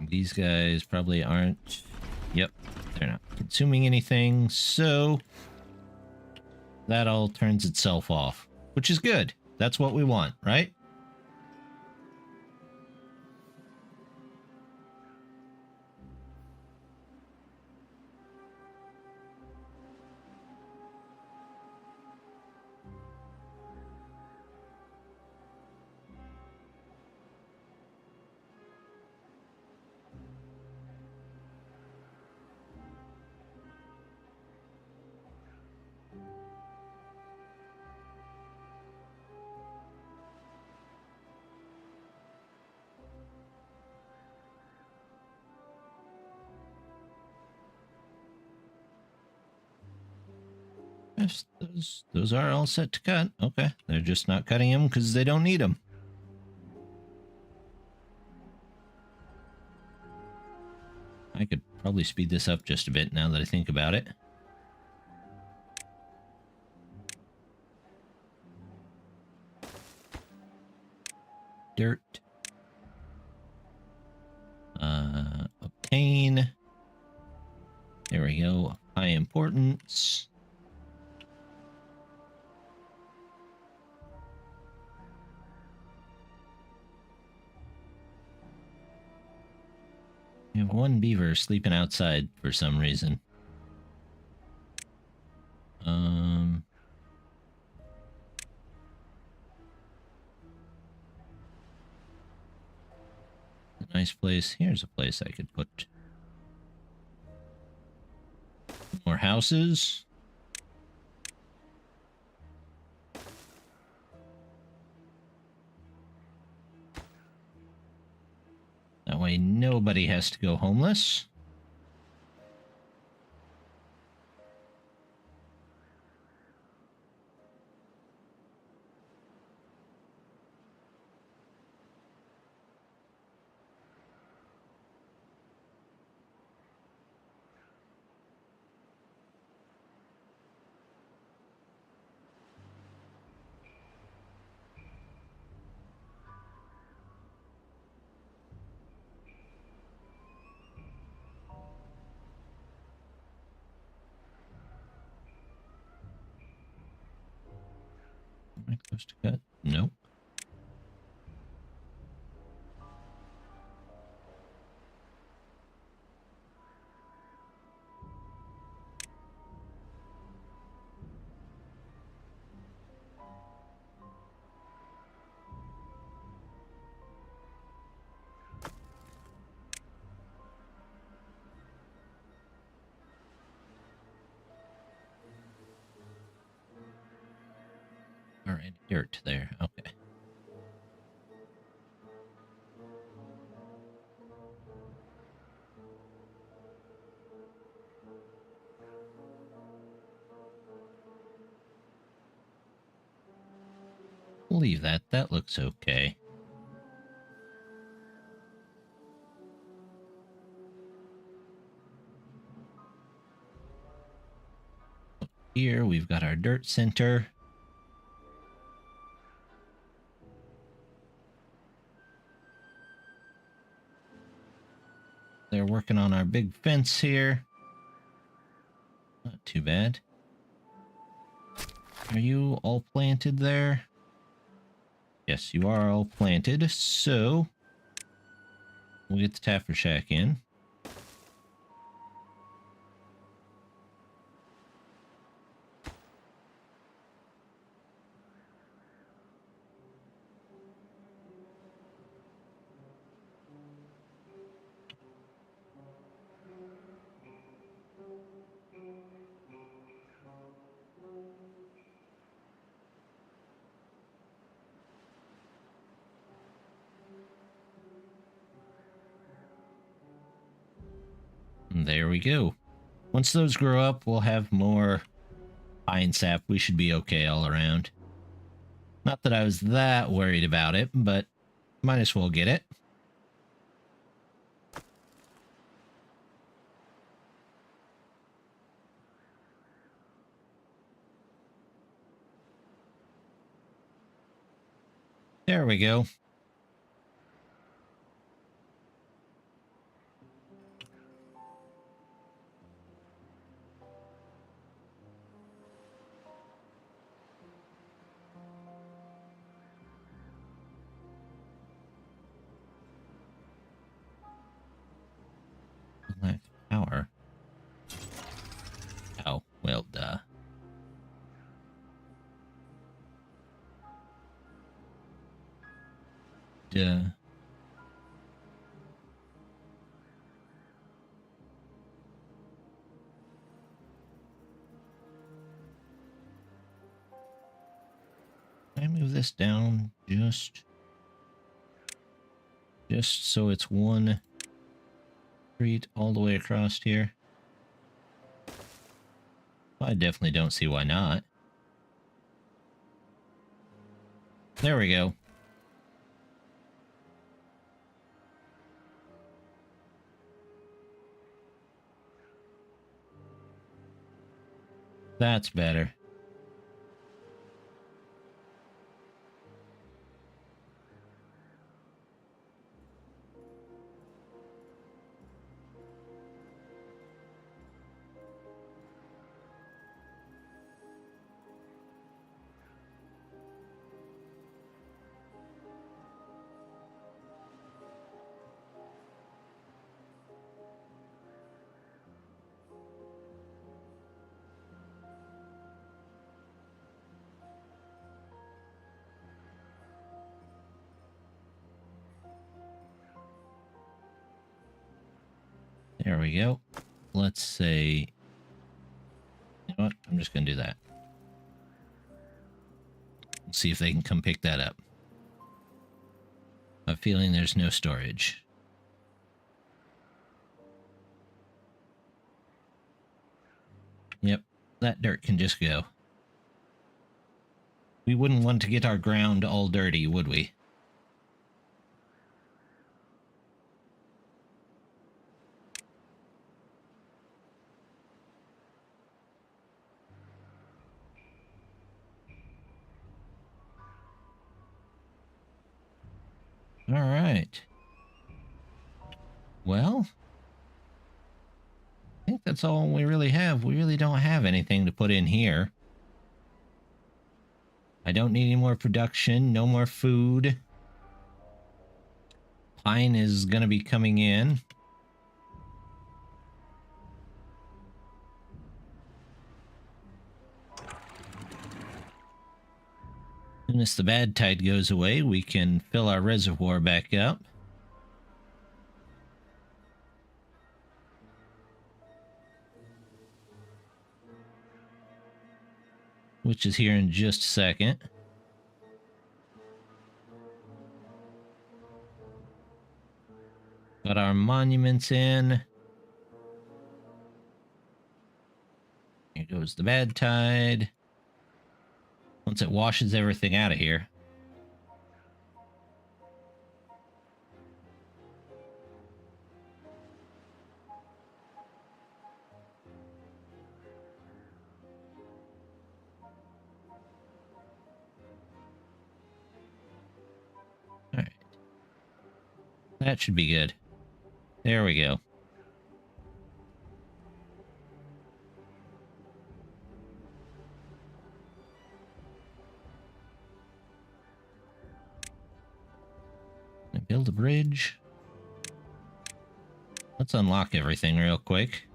These guys probably aren't... Yep. They're not consuming anything, so... that all turns itself off. Which is good. That's what we want, right? Yes, those are all set to cut. Okay, they're just not cutting them because they don't need them. I could probably speed this up just a bit now that I think about it. Dirt. Obtain. There we go. High importance. We have one beaver sleeping outside for some reason. Nice place. Here's a place I could put more houses. That way nobody has to go homeless. Am I close to cut? Nope. All right, dirt there. Okay. We'll leave that. That looks okay. Here we've got our dirt center. They're working on our big fence here. Not too bad. Are you all planted there? Yes, you are all planted. So we'll get the Taffer Shack in. And there we go. Once those grow up, we'll have more pine sap. We should be okay all around. Not that I was that worried about it, but might as well get it. There we go. Lack power. Oh, well, duh. Duh. Can I move this down just so it's one street all the way across here? I definitely don't see why not. There we go. That's better. There we go. Let's say... You know what? I'm just going to do that. Let's see if they can come pick that up. I'm feeling there's no storage. Yep, that dirt can just go. We wouldn't want to get our ground all dirty, would we? All right. Well, I think that's all we really have. We really don't have anything to put in here. I don't need any more production, no more food. Pine is going to be coming in. As soon as the bad tide goes away, we can fill our reservoir back up. Which is here in just a second. Got our monuments in. Here goes the bad tide. Once it washes everything out of here. That should be good. There we go. Build a bridge. Let's unlock everything real quick.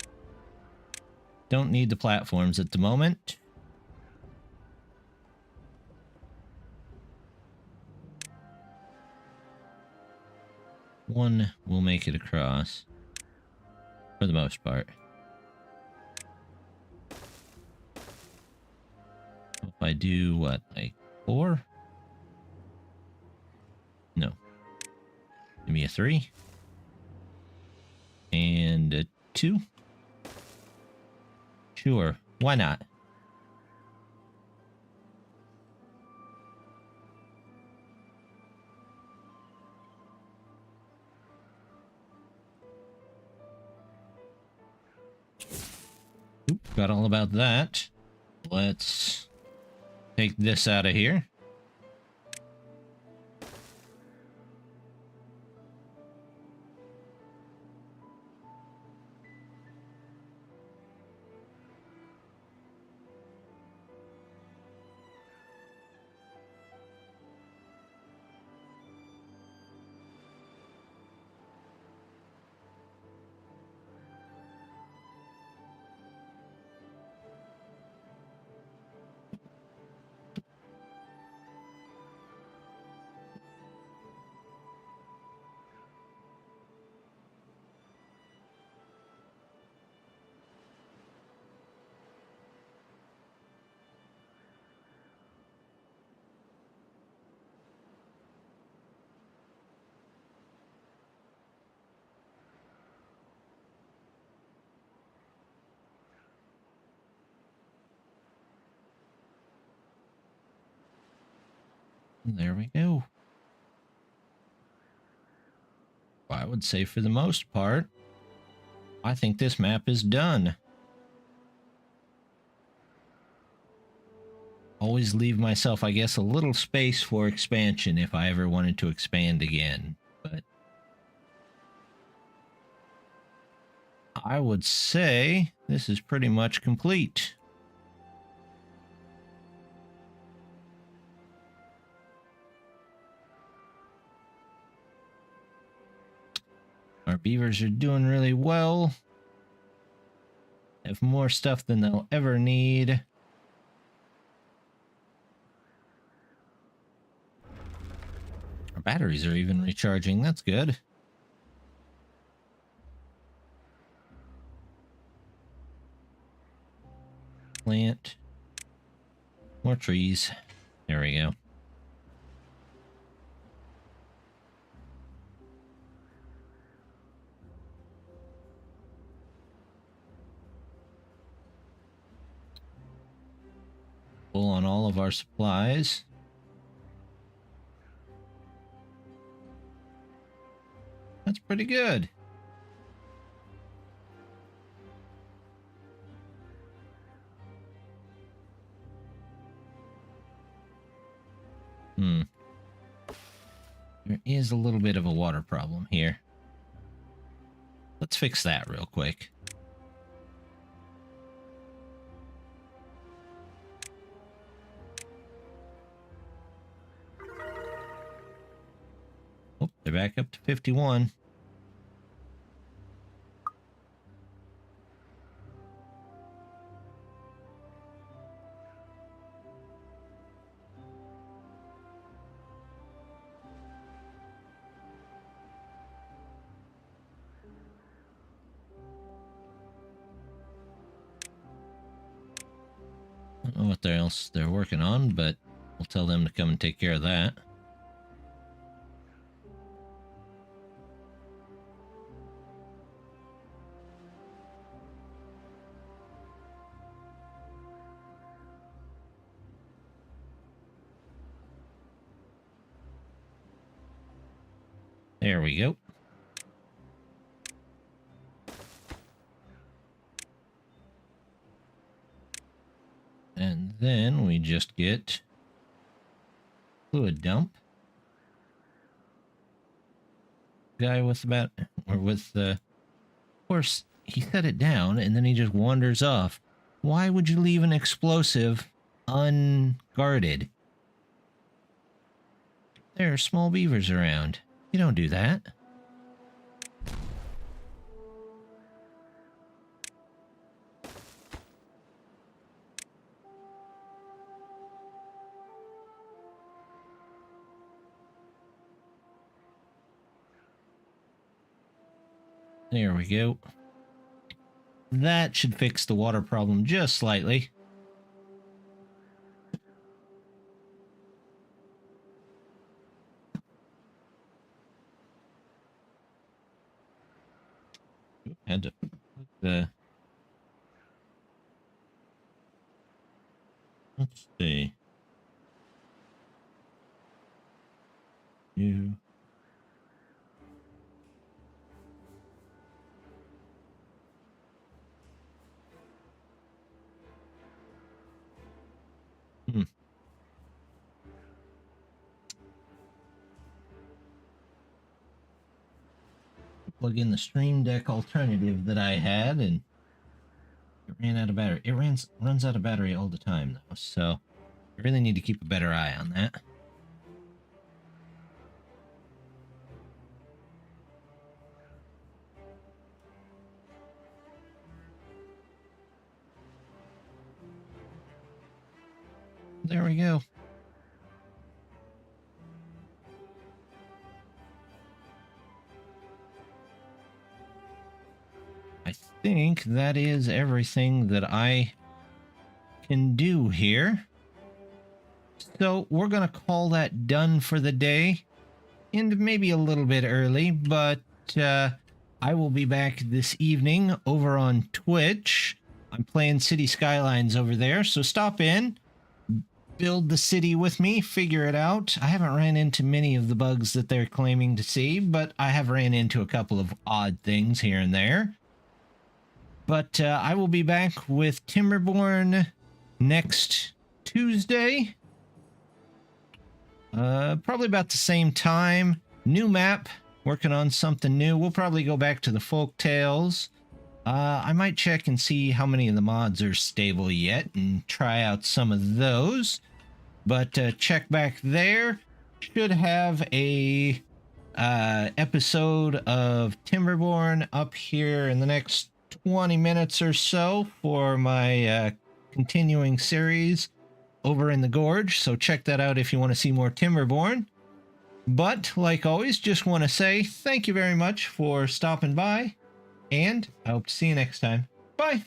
Don't need the platforms at the moment. One will make it across. For the most part. If I do, what, like 4? No. Give me a 3. And a 2. Sure, why not? Oop, got all about that. Let's take this out of here. There we go. I would say for the most part, I think this map is done. Always leave myself, I guess, a little space for expansion if I ever wanted to expand again. But I would say this is pretty much complete. Our beavers are doing really well. Have more stuff than they'll ever need. Our batteries are even recharging. That's good. Plant. More trees. There we go. Full on all of our supplies. That's pretty good. There is a little bit of a water problem here. Let's fix that real quick. Oh, they're back up to 51. I don't know what else they're working on, but we'll tell them to come and take care of that. There we go. And then we just get fluid dump. guy with about, or with the, of course, he set it down and then he just wanders off. Why would you leave an explosive unguarded? There are small beavers around. You don't do that. There we go. That should fix the water problem just slightly. Had to put the... Let's see. You... Plug in the Stream Deck alternative that I had, and it ran out of battery. It runs out of battery all the time, though, so I really need to keep a better eye on that. There we go. I think that is everything that I can do here. So we're going to call that done for the day. And maybe a little bit early, but I will be back this evening over on Twitch. I'm playing City Skylines over there, so stop in. Build the city with me, figure it out. I haven't ran into many of the bugs that they're claiming to see, but I have ran into a couple of odd things here and there. But I will be back with Timberborn next Tuesday. Probably about the same time. New map, working on something new. We'll probably go back to the folk tales. I might check and see how many of the mods are stable yet and try out some of those. But check back there. Should have a episode of Timberborn up here in the next 20 minutes or so for my continuing series over in the Gorge. So check that out if you want to see more Timberborn. But like always, just want to say thank you very much for stopping by. And I hope to see you next time. Bye.